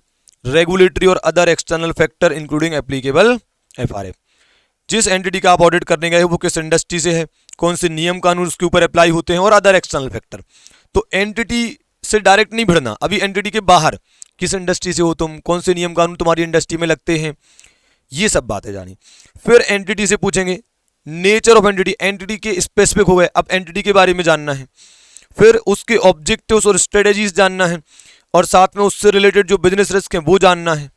रेगुलेटरी और other external factor including applicable FRF. जिस एंटिटी का आप ऑडिट करने गए वो किस इंडस्ट्री से है, कौन से नियम कानून उसके ऊपर अप्लाई होते हैं, और अदर एक्सटर्नल फैक्टर। तो एंटिटी से डायरेक्ट नहीं भिड़ना, अभी एंटिटी के बाहर किस इंडस्ट्री से हो तुम, कौन से नियम कानून तुम्हारी इंडस्ट्री में लगते हैं, ये सब बातें जानी। फिर एंटिटी से पूछेंगे नेचर ऑफ एंटिटी, एंटिटी के स्पेसिफिक हो गए, अब एंटिटी के बारे में जानना है। फिर उसके ऑब्जेक्टिव्स और स्ट्रेटेजीज जानना है, और साथ में उससे रिलेटेड जो बिजनेस रिस्क हैं वो जानना है।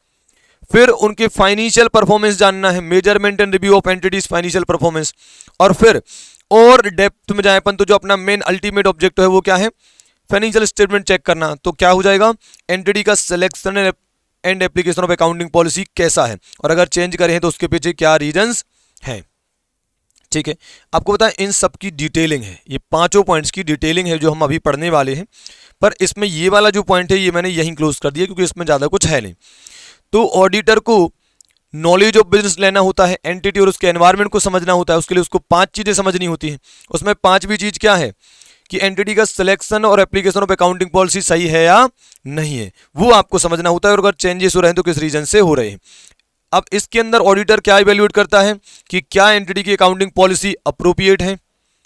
फिर उनके फाइनेंशियल परफॉर्मेंस जानना है, measurement and review of entities financial performance. और फिर और डेप्थ में जाए अपन तो जो अपना मेन अल्टीमेट ऑब्जेक्टिव है वो क्या है, फाइनेंशियल स्टेटमेंट चेक करना। तो क्या हो जाएगा, एंटिटी का selection and application of accounting policy कैसा है, और अगर चेंज करें तो उसके पीछे क्या रीजंस हैं। ठीक है, आपको बताएं इन सब की डिटेलिंग है, ये 5 पॉइंट्स की डिटेलिंग है जो हम अभी पढ़ने वाले हैं। पर इसमें ये वाला जो पॉइंट है ये मैंने यहीं क्लोज कर दिया क्योंकि इसमें ज़्यादा कुछ है नहीं। तो ऑडिटर को नॉलेज ऑफ बिजनेस लेना होता है, एंटिटी और उसके एनवायरनमेंट को समझना होता है, उसके लिए उसको 5 चीज़ें समझनी होती हैं। उसमें 5वीं चीज़ क्या है कि एंटिटी का सिलेक्शन और एप्लीकेशन ऑफ अकाउंटिंग पॉलिसी सही है या नहीं है, वो आपको समझना होता है, और अगर चेंजेस हो रहे हैं तो किस रीजन से हो रहे हैं। अब इसके अंदर ऑडिटर क्या इवैल्यूएट करता है कि क्या एंटिटी की अकाउंटिंग पॉलिसी अप्रोप्रिएट है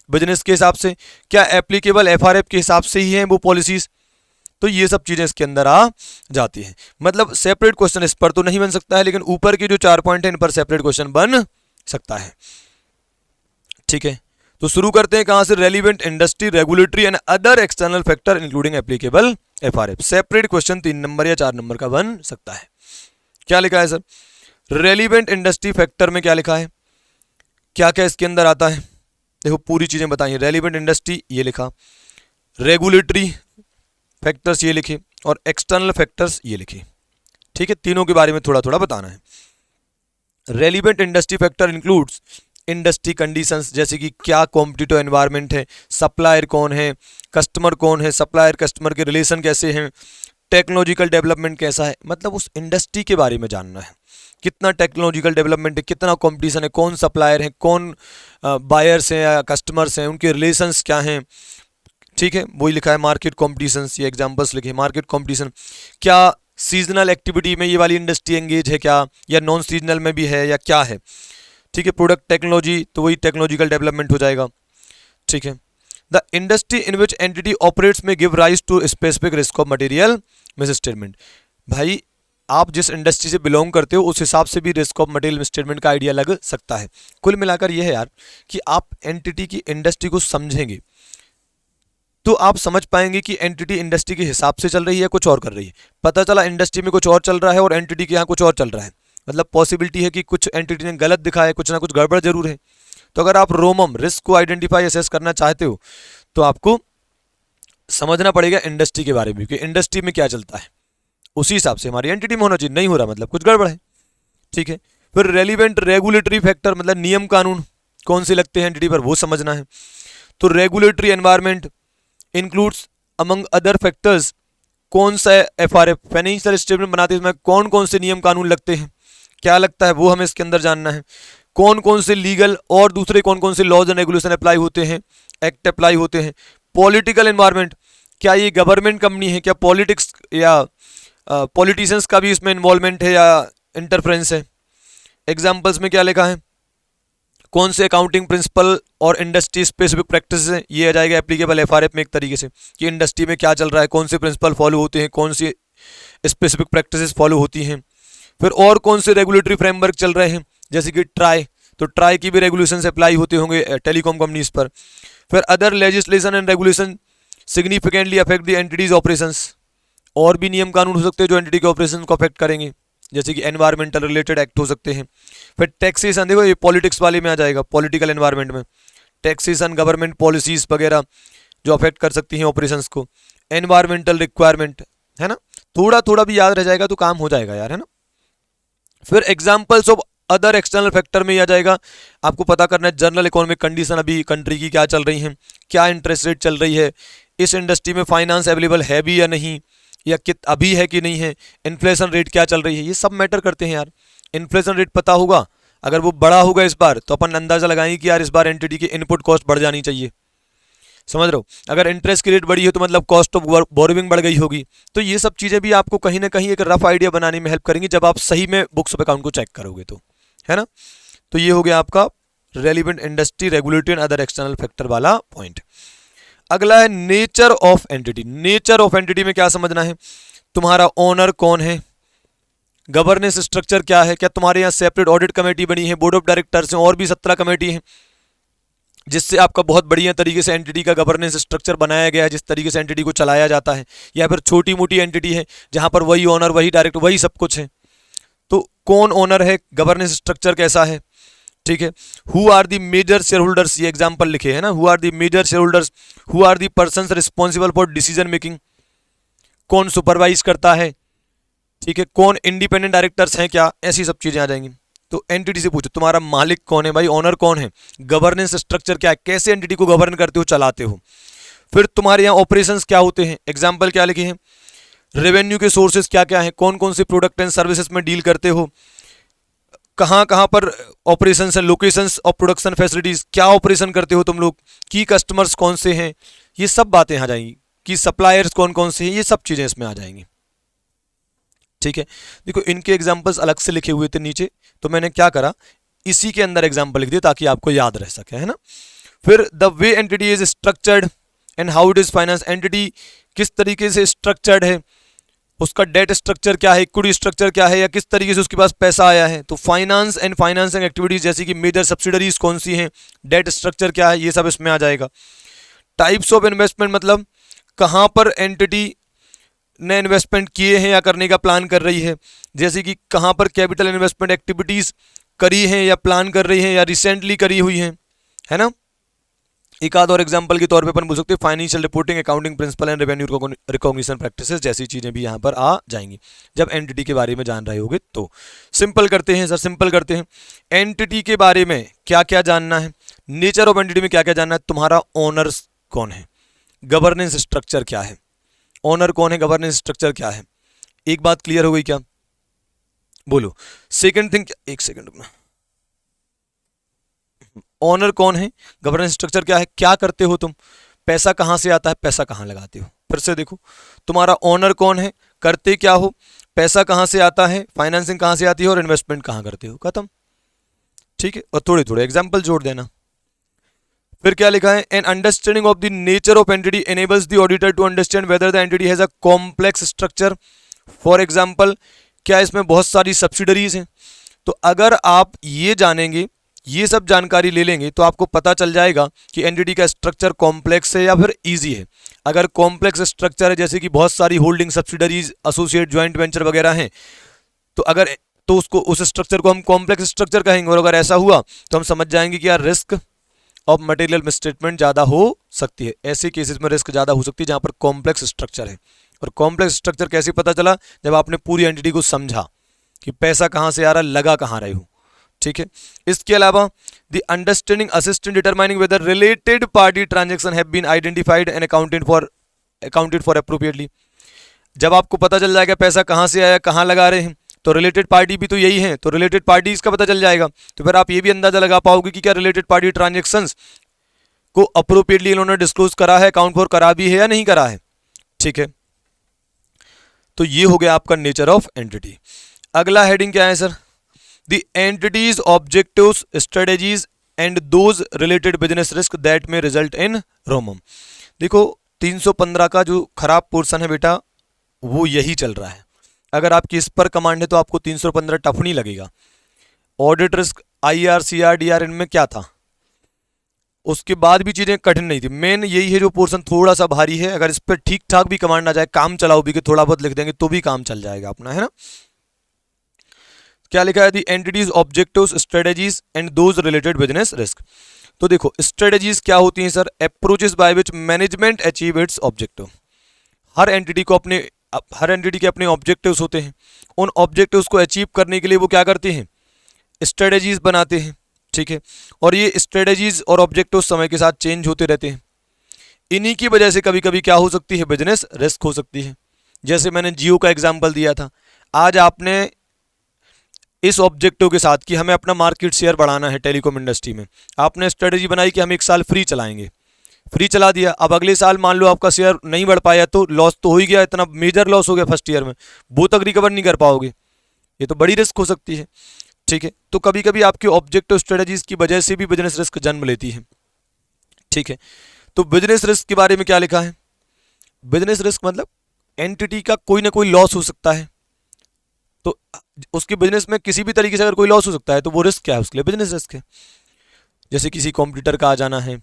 बिजनेस के हिसाब से, क्या एप्लीकेबल एफआरएफ के हिसाब से ही है वो पॉलिसीज। तो ये सब चीजें इसके अंदर आ जाती हैं। मतलब सेपरेट क्वेश्चन इस पर तो नहीं बन सकता है, लेकिन ऊपर के जो 4 पॉइंट है इन पर सेपरेट क्वेश्चन बन सकता है। ठीक है, तो शुरू करते हैं कहां से, relevant industry, regulatory and other external factor including applicable FRF. Separate question 3 number या 4 नंबर का बन सकता है। क्या लिखा है सर, रेलिवेंट इंडस्ट्री फैक्टर में क्या लिखा है, क्या क्या इसके अंदर आता है, देखो पूरी चीज़ें बताइए। रेलिवेंट इंडस्ट्री ये लिखा, रेगुलेटरी फैक्टर्स ये लिखे, और एक्सटर्नल फैक्टर्स ये लिखे। ठीक है, तीनों के बारे में थोड़ा थोड़ा बताना है। Relevant industry factor includes industry conditions, जैसे कि क्या कॉम्पिटिटिव एनवायरनमेंट है, सप्लायर कौन है, कस्टमर कौन है, सप्लायर कस्टमर के रिलेशन कैसे हैं, टेक्नोलॉजिकल डेवलपमेंट कैसा है, मतलब उस इंडस्ट्री के बारे में जानना है। कितना टेक्नोलॉजिकल डेवलपमेंट है, कितना कंपटीशन है, कौन सप्लायर है, कौन बायर्स हैं या कस्टमर्स हैं, उनके रिलेशंस क्या हैं। ठीक है, वही लिखा है मार्केट कॉम्पिटिशन्स, ये एग्जांपल्स लिखे। मार्केट कॉम्पिटिशन, क्या सीजनल एक्टिविटी में ये वाली इंडस्ट्री एंगेज है क्या, या नॉन सीजनल में भी है या क्या है। ठीक है, प्रोडक्ट टेक्नोलॉजी, तो वही टेक्नोलॉजिकल डेवलपमेंट हो जाएगा। ठीक है, the industry in which entity operates may give rise to specific risk of material misstatement. भाई आप जिस इंडस्ट्री से बिलोंग करते हो उस हिसाब से भी risk of material miss statement का आइडिया लग सकता है। कुल मिलाकर यह है यार कि आप एंटिटी की इंडस्ट्री को समझेंगे तो आप समझ पाएंगे कि एंटिटी इंडस्ट्री के हिसाब से चल रही है, कुछ और कर रही है। पता चला इंडस्ट्री में कुछ और चल रहा है और एंटिटी के यहाँ कुछ और चल रहा है, मतलब पॉसिबिलिटी है कि कुछ एंटिटी ने गलत दिखा है, कुछ ना कुछ गड़बड़ जरूर है। तो अगर आप रोमम रिस्क को आइडेंटिफाई असेस करना चाहते हो तो आपको समझना पड़ेगा इंडस्ट्री के बारे में कि इंडस्ट्री में क्या चलता है, उसी हिसाब से हमारी एंटिटी में होना चाहिए। नहीं हो रहा मतलब कुछ गड़बड़ है। ठीक है, फिर रेलिवेंट रेगुलेटरी फैक्टर, मतलब नियम कानून कौन से लगते हैं एंटिटी पर, वो समझना है। तो regulatory environment includes among other factors, कौन सा एफआरएफ फाइनेंशियल स्टेटमेंट बनाते हैं कौन कौन से नियम कानून लगते हैं, क्या लगता है वो हमें इसके अंदर जानना है। कौन कौन से लीगल और दूसरे कौन कौन से लॉज एंड रेगुलेशन अप्लाई होते हैं, एक्ट अप्लाई होते हैं। पॉलिटिकल एनवायरनमेंट, क्या ये गवर्नमेंट कंपनी है, क्या पॉलिटिक्स या पॉलिटिशियंस का भी इसमें इन्वॉल्वमेंट है या इंटरफ्रेंस है। एग्जाम्पल्स में क्या लिखा है, कौन से अकाउंटिंग प्रिंसिपल और इंडस्ट्री स्पेसिफिक प्रैक्टिस है, ये आ जाएगा एप्लीकेबल एफआरएफ में एक तरीके से कि इंडस्ट्री में क्या चल रहा है, कौन से प्रिंसिपल फॉलो होते हैं, कौन सी स्पेसिफिक प्रैक्टिसेस फॉलो होती हैं। फिर और कौन से रेगुलेटरी फ्रेमवर्क चल रहे हैं, जैसे कि ट्राई, तो ट्राई की भी रेगुलेशन अप्लाई होते होंगे टेलीकॉम कंपनीज पर। फिर other legislation and regulation significantly affect the entities operations, और भी नियम कानून हो सकते हैं जो एंटिटी के ऑपरेशन को अफेक्ट करेंगे, जैसे कि एनवायरमेंटल रिलेटेड एक्ट हो सकते हैं। फिर टैक्सेशन, देखो ये पॉलिटिक्स वाले में आ जाएगा, पॉलिटिकल एनवायरनमेंट में टैक्सेशन, गवर्नमेंट पॉलिसीज वगैरह जो अफेक्ट कर सकती हैं ऑपरेशंस को। एनवायरमेंटल रिक्वायरमेंट है ना, थोड़ा थोड़ा भी याद रह जाएगा तो काम हो जाएगा यार, है ना। फिर examples of other external factor में आ जाएगा, आपको पता करना है जनरल इकोनॉमिक कंडीशन अभी कंट्री की क्या चल रही है, क्या इंटरेस्ट रेट चल रही है, इस इंडस्ट्री में फाइनेंस अवेलेबल है भी या नहीं, या कित अभी है कि नहीं है, इन्फ्लेशन रेट क्या चल रही है, ये सब मैटर करते हैं यार। इन्फ्लेशन रेट पता होगा, अगर वो बढ़ा होगा इस बार तो अपन अंदाजा लगाएंगे कि यार इस बार एंटिटी की इनपुट कॉस्ट बढ़ जानी चाहिए, समझ रहे हो। अगर इंटरेस्ट की रेट बढ़ी है तो मतलब कॉस्ट ऑफ बोरोविंग बढ़ गई होगी। तो ये सब चीज़ें भी आपको कहीं ना कहीं एक रफ आइडिया बनाने में हेल्प करेंगी जब आप सही में बुक्स ऑफ अकाउंट को चेक करोगे तो, है ना। तो ये हो गया आपका relevant industry, regulatory and other external factor वाला पॉइंट। अगला है nature of entity. Nature of entity में क्या समझना है, तुम्हारा ओनर कौन है, गवर्नेंस स्ट्रक्चर क्या है, क्या तुम्हारे यहाँ सेपरेट ऑडिट कमेटी बनी है, बोर्ड ऑफ डायरेक्टर्स हैं, और भी 17 कमेटी हैं, जिससे आपका बहुत बढ़िया तरीके से एंटिटी का गवर्नेंस स्ट्रक्चर बनाया गया है, जिस तरीके से एंटिटी को चलाया जाता है। या फिर छोटी मोटी एंटिटी है जहां पर वही ओनर, वही डायरेक्टर, वही सब कुछ है, तो कौन ओनर है, गवर्नेंस स्ट्रक्चर कैसा है। ठीक है, who are the major shareholders, ये एग्जाम्पल लिखे है ना, who are the major shareholders, who are the persons responsible for decision making, कौन सुपरवाइज करता है। ठीक है, कौन इंडिपेंडेंट डायरेक्टर्स हैं क्या, ऐसी सब चीजें आ जाएंगी। तो एंटिटी से पूछो तुम्हारा मालिक कौन है भाई, ओनर कौन है, गवर्नेंस स्ट्रक्चर क्या है, कैसे एंटिटी को गवर्न करते हो, चलाते हो। फिर तुम्हारे यहाँ ऑपरेशंस क्या होते हैं, एग्जाम्पल क्या लिखे हैं, रेवेन्यू के सोर्सेज क्या क्या हैं, कौन कौन से प्रोडक्ट एंड सर्विसेज में डील करते हो, कहाँ कहाँ पर ऑपरेशन है, लोकेशंस ऑफ प्रोडक्शन फैसिलिटीज, क्या ऑपरेशन करते हो तुम लोग, की कस्टमर्स कौन से हैं, ये सब बातें आ जाएंगी, कि सप्लायर्स कौन कौन से हैं, ये सब चीज़ें इसमें आ जाएंगी। ठीक है, देखो इनके एग्जाम्पल्स अलग से लिखे हुए थे नीचे, तो मैंने क्या करा, इसी के अंदर एग्जाम्पल लिख दिया ताकि आपको याद रह सके, है ना। फिर the way entity is structured and how it is finance, entity किस तरीके से स्ट्रक्चर्ड है, उसका डेट स्ट्रक्चर क्या है, इक्विटी स्ट्रक्चर क्या है, या किस तरीके से उसके पास पैसा आया है। तो फाइनेंस एंड फाइनेंसिंग एक्टिविटीज जैसे कि मेजर सब्सिडरीज कौन सी हैं, डेट स्ट्रक्चर क्या है, ये सब इसमें आ जाएगा। टाइप्स ऑफ इन्वेस्टमेंट, मतलब कहाँ पर एंटिटी ने इन्वेस्टमेंट किए हैं या करने का प्लान कर रही है, जैसे कि कहाँ पर कैपिटल इन्वेस्टमेंट एक्टिविटीज करी हैं या प्लान कर रही हैं या रिसेंटली करी हुई हैं, है ना। एक आध और एग्जांपल के तौर पे अपन बोल सकते हैं financial reporting, accounting principle and revenue recognition practices जैसी चीजें भी यहाँ पर आ जाएंगी जब एंटिटी के बारे में जान रहे होगे। तो सिंपल करते हैं सर, सिंपल करते हैं। एंटिटी के बारे में क्या क्या जानना है, नेचर ऑफ एंटिटी में क्या क्या जानना है, तुम्हारा ओनर कौन है, गवर्नेंस स्ट्रक्चर क्या है, ओनर कौन है, गवर्नेंस स्ट्रक्चर क्या है। एक बात क्लियर हो गई क्या, बोलो। सेकंड थिंग, एक सेकंड अपना, ओनर कौन है, गवर्नेंस स्ट्रक्चर क्या है, क्या करते हो तुम, पैसा कहां से आता है, पैसा कहां लगाते हो। फिर से देखो, तुम्हारा ओनर कौन है, करते क्या हो, पैसा कहां से आता है, फाइनेंसिंग कहां से आती है और इन्वेस्टमेंट कहां करते हो, खत्म। ठीक है, और थोड़े थोड़े एग्जाम्पल जोड़ देना। फिर क्या लिखा है, an understanding of the nature of entity enables the auditor to understand whether the entity has a complex structure. For example, क्या इसमें बहुत सारी सब्सिडरीज हैं, तो अगर आप ये जानेंगे, ये सब जानकारी ले लेंगे तो आपको पता चल जाएगा कि एंटिटी का स्ट्रक्चर कॉम्प्लेक्स है या फिर इजी है। अगर कॉम्प्लेक्स स्ट्रक्चर है, जैसे कि बहुत सारी holding subsidiaries, associate, joint venture वगैरह हैं, तो अगर तो उसको, उस स्ट्रक्चर को हम कॉम्प्लेक्स स्ट्रक्चर कहेंगे। और अगर ऐसा हुआ तो हम समझ जाएंगे कि यार रिस्क ऑफ मटेरियल मिसस्टेटमेंट ज़्यादा हो सकती है। ऐसे केसेस में रिस्क ज़्यादा हो सकती है जहाँ पर कॉम्प्लेक्स स्ट्रक्चर है। और कॉम्प्लेक्स स्ट्रक्चर कैसे पता चला, जब आपने पूरी एंटिटी को समझा कि पैसा कहाँ से आ रहा है, लगा कहाँ रहे हो। ठीक है, इसके अलावा the understanding assist in determining whether related party transaction have been identified and accounted for appropriately. जब आपको पता चल जाएगा पैसा कहाँ से आया, कहाँ लगा रहे हैं, तो रिलेटेड पार्टी भी तो यही है, तो रिलेटेड पार्टीज का पता चल जाएगा। तो फिर आप ये भी अंदाजा लगा पाओगे कि क्या रिलेटेड पार्टी ट्रांजैक्शंस को अप्रोप्रिएटली इन्होंने डिस्क्लोज करा है, अकाउंट फॉर करा भी है या नहीं करा है। ठीक है, तो ये हो गया आपका नेचर ऑफ एंटिटी। अगला हेडिंग क्या है sir, the entities objectives strategies and those related business risk that में रिजल्ट इन रोमम। देखो 315 का जो खराब पोर्शन है बेटा, वो यही चल रहा है। अगर आपकी इस पर कमांड है तो आपको 315 टफ नहीं लगेगा। Audit risk, IR, CR, DR, इनमें क्या था, उसके बाद भी चीजें कठिन नहीं थी। मेन यही है जो पोर्शन थोड़ा सा भारी है। अगर इस पर ठीक ठाक भी कमांड आ जाए, काम चलाओ भी कि थोड़ा बहुत लिख देंगे तो भी काम चल जाएगा अपना, है ना। क्या लिखा है, the entity's objectives strategies and those related business risk. तो देखो स्ट्रेटेजीज क्या होती हैं sir, approaches by which management achieve its objective. हर एंटिटी के अपने ऑब्जेक्टिव्स होते हैं। उन ऑब्जेक्टिव्स को अचीव करने के लिए वो क्या करते हैं, स्ट्रेटेजीज बनाते हैं। ठीक है, और ये स्ट्रेटेजीज और ऑब्जेक्टिव्स समय के साथ चेंज होते रहते हैं। इन्हीं की वजह से कभी कभी क्या हो सकती है, बिजनेस रिस्क हो सकती है। जैसे मैंने जियो का एग्जाम्पल दिया था, आज आपने इस ऑब्जेक्टिव के साथ कि हमें अपना मार्केट शेयर बढ़ाना है टेलीकॉम इंडस्ट्री में, आपने स्ट्रेटेजी बनाई कि हम 1 साल फ्री चलाएंगे, फ्री चला दिया। अब अगले साल मान लो आपका शेयर नहीं बढ़ पाया तो लॉस तो हो ही गया, इतना मेजर लॉस हो गया फर्स्ट ईयर में, वो तक रिकवर नहीं कर पाओगे, ये तो बड़ी रिस्क हो सकती है। ठीक है, तो कभी कभी आपके ऑब्जेक्टिव स्ट्रेटेजीज की वजह से भी बिजनेस रिस्क जन्म लेती है। ठीक है, तो बिजनेस रिस्क के बारे में क्या लिखा है, बिजनेस रिस्क मतलब एंटिटी का कोई ना कोई लॉस हो सकता है, तो उसके बिजनेस में किसी भी तरीके से अगर कोई लॉस हो सकता है तो वो रिस्क क्या है, उसके लिए बिजनेस रिस्क है। जैसे किसी कॉम्पिटिटर का आ जाना है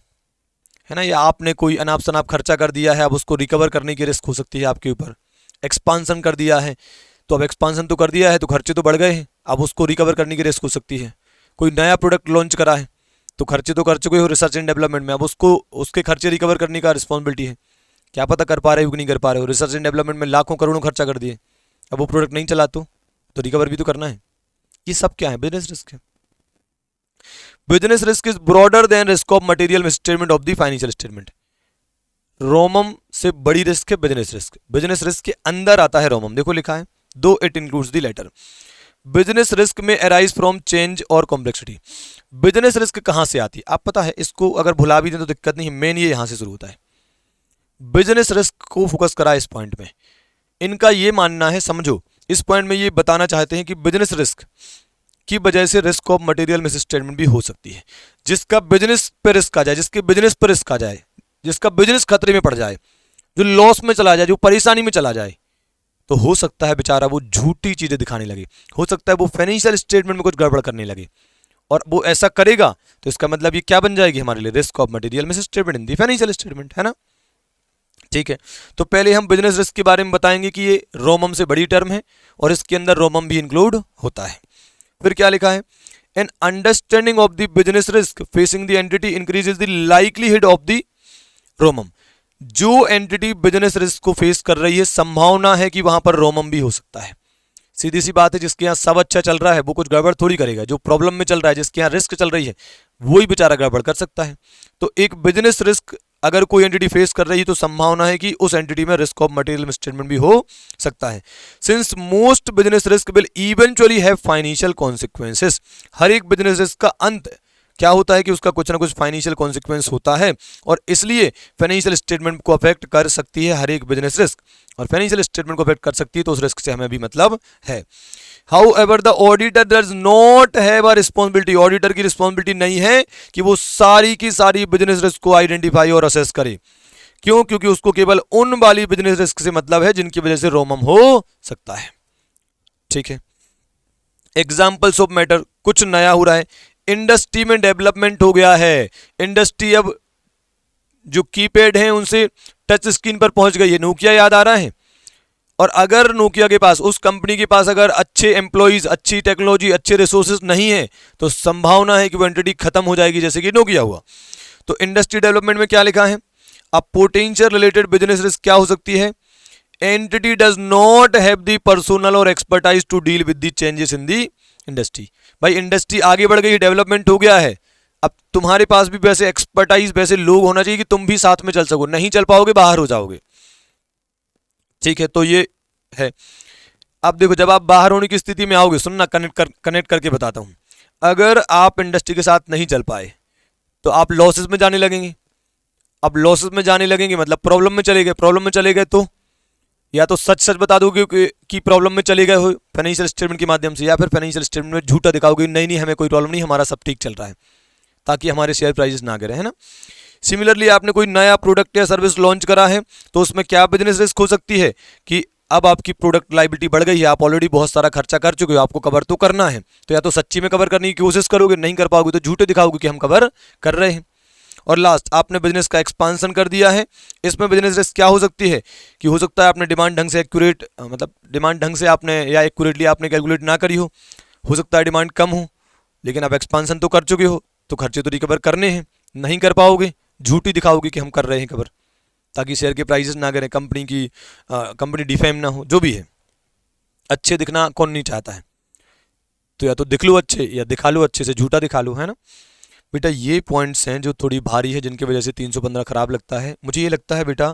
ना, या आपने कोई अनाप शनाप खर्चा कर दिया है, अब उसको रिकवर करने की रिस्क हो सकती है आपके ऊपर। एक्सपांसन कर दिया है, तो अब एक्सपांसन तो कर दिया है तो खर्चे तो बढ़ गए हैं, अब उसको रिकवर करने की रिस्क हो सकती है। कोई नया प्रोडक्ट लॉन्च करा है तो खर्चे तो कर चुके हो रिसर्च एंड डेवलपमेंट में, अब उसको उसके खर्चे रिकवर करने का रिस्पॉन्सिबिलिटी है। क्या पता कर पा रहे हो कि नहीं कर पा रहे हो, रिसर्च एंड डेवलपमेंट में लाखों करोड़ों खर्चा कर दिए, अब वो प्रोडक्ट नहीं चला तो रिकवर भी तो करना है। ये सब क्या है, बिजनेस रिस्क है। Business risk is broader then risk of material misstatement of the financial statement. रोमम से बड़ी रिस्क है बिजनेस रिस्क, बिजनेस रिस्क के अंदर आता है रोमम। देखो लिखा है, though it includes the latter. Business risk में अराइज फ्रॉम चेंज और कॉम्प्लेक्सिटी। बिजनेस रिस्क कहां से आती है, आप पता है, इसको अगर भुला भी दें तो दिक्कत नहीं है, मेन ये यहां से शुरू होता है। बिजनेस रिस्क को फोकस करा इस पॉइंट में, इनका ये मानना है, समझो इस पॉइंट में ये बताना चाहते हैं कि बिजनेस रिस्क की वजह से रिस्क ऑफ मटेरियल मिसस्टेटमेंट भी हो सकती है। जिसका बिजनेस पे रिस्क आ जाए, जिसके बिजनेस पर रिस्क आ जाए, जिसका बिजनेस खतरे में पड़ जाए, जो लॉस में चला जाए, जो परेशानी में चला जाए, तो हो सकता है बेचारा वो झूठी चीजें दिखाने लगे, हो सकता है वो फाइनेंशियल स्टेटमेंट में कुछ गड़बड़ करने लगे, और वो ऐसा करेगा तो इसका मतलब ये क्या बन जाएगी हमारे लिए, risk of material misstatement in the financial statement, है ना। ठीक है, तो पहले हम बिजनेस रिस्क के बारे में बताएंगे कि ये रोमम से बड़ी टर्म है और इसके अंदर रोमम भी इंक्लूड होता है। फिर क्या लिखा है, an understanding of the business risk facing the entity increases the likelihood of the रोमम। जो एंटिटी बिजनेस रिस्क को फेस कर रही है, संभावना है कि वहां पर रोमम भी हो सकता है। सीधी सी बात है, जिसके यहाँ सब अच्छा चल रहा है वो कुछ गड़बड़ थोड़ी करेगा। जो प्रॉब्लम में चल रहा है, जिसके यहाँ रिस्क चल रही है, वही बेचारा गड़बड़ कर सकता है। तो एक बिजनेस रिस्क अगर कोई एंटिटी फेस कर रही है तो संभावना है कि उस एंटिटी में रिस्क ऑफ मटेरियल मिसस्टेटमेंट भी हो सकता है। Since most business risk will eventually have financial consequences, हर एक बिजनेस रिस्क का अंत क्या होता है कि उसका कुछ ना कुछ फाइनेंशियल कॉन्सिक्वेंस होता है, और इसलिए फाइनेंशियल स्टेटमेंट को अफेक्ट कर सकती है हर एक बिजनेस रिस्क, और फाइनेंशियल स्टेटमेंट को अफेक्ट कर सकती है तो उस रिस्क से हमें भी मतलब है। However, the auditor does not have a responsibility, auditor की रिस्पॉन्सिबिलिटी नहीं है कि वो सारी की सारी बिजनेस रिस्क को आइडेंटिफाई और असेस करे। क्यों? क्योंकि उसको केवल उन वाली बिजनेस रिस्क से मतलब है जिनकी वजह से रोमम हो सकता है। ठीक है, एग्जाम्पल्स ऑफ मैटर, कुछ नया हो रहा है, इंडस्ट्री में डेवलपमेंट हो गया है, इंडस्ट्री अब जो कीपैड हैं उनसे टच स्क्रीन पर पहुंच गई है। नोकिया याद आ रहा है, और अगर नोकिया के पास, उस कंपनी के पास अगर अच्छे एम्प्लॉइज, अच्छी टेक्नोलॉजी, अच्छे रिसोर्सेज नहीं है तो संभावना है कि वो एंटिटी खत्म हो जाएगी, जैसे कि नोकिया हुआ। तो इंडस्ट्री डेवलपमेंट में क्या लिखा है, अब पोटेंशियल रिलेटेड बिजनेस रिस्क क्या हो सकती है, entity does not have the personnel और expertise to deal with the changes in the industry. भाई इंडस्ट्री आगे बढ़ गई, डेवलपमेंट हो गया है, अब तुम्हारे पास भी वैसे एक्सपर्टाइज, वैसे लोग होना चाहिए कि तुम भी साथ में चल सको, नहीं चल पाओगे बाहर हो जाओगे। ठीक है, तो ये है। अब देखो, जब आप बाहर होने की स्थिति में आओगे, सुनना, कनेक्ट करके बताता हूं, अगर आप इंडस्ट्री के साथ नहीं चल पाए तो आप लॉसेस में जाने लगेंगे। अब लॉसेस में जाने लगेंगे मतलब प्रॉब्लम में चले गए, प्रॉब्लम में चले गए तो या तो सच सच बता दोगे कि प्रॉब्लम में चले गए हो फाइनेंशियल स्टेटमेंट के माध्यम से, या फिर फाइनेंशियल स्टेटमेंट में झूठा दिखाओगे, नहीं नहीं हमें कोई प्रॉब्लम नहीं, हमारा सब ठीक चल रहा है, ताकि हमारे शेयर प्राइसेस ना गिरे, है ना। सिमिलरली आपने कोई नया प्रोडक्ट या सर्विस लॉन्च करा है तो उसमें क्या बिजनेस रिस्क हो सकती है कि अब आपकी प्रोडक्ट लाइबिलिटी बढ़ गई है, आप ऑलरेडी बहुत सारा खर्चा कर चुके हो, आपको कवर तो करना है, तो या तो सच्ची में कवर करने की कोशिश करोगे, नहीं कर पाओगे तो झूठे दिखाओगे कि हम कवर कर रहे हैं। और लास्ट, आपने बिजनेस का एक्सपांसन कर दिया है, इसमें बिजनेस रिस्क क्या हो सकती है कि हो सकता है आपने डिमांड ढंग से एक्यूरेट, मतलब डिमांड ढंग से आपने या एक्यूरेटली आपने कैलकुलेट ना करी हो सकता है डिमांड कम हो, लेकिन आप एक्सपांसन तो कर चुके हो, तो खर्चे तो रिकवर करने हैं, नहीं कर पाओगे, झूठी दिखाओगे कि हम कर रहे हैं कवर, ताकि शेयर के प्राइसेस ना गिरें, कंपनी डिफेम ना हो, जो भी है। अच्छे दिखना कौन नहीं चाहता है, तो या तो दिख लो अच्छे या दिखा लो अच्छे से, झूठा दिखा लो, है ना। बेटा ये पॉइंट्स हैं जो थोड़ी भारी है, जिनकी वजह से 315 खराब लगता है। मुझे ये लगता है बेटा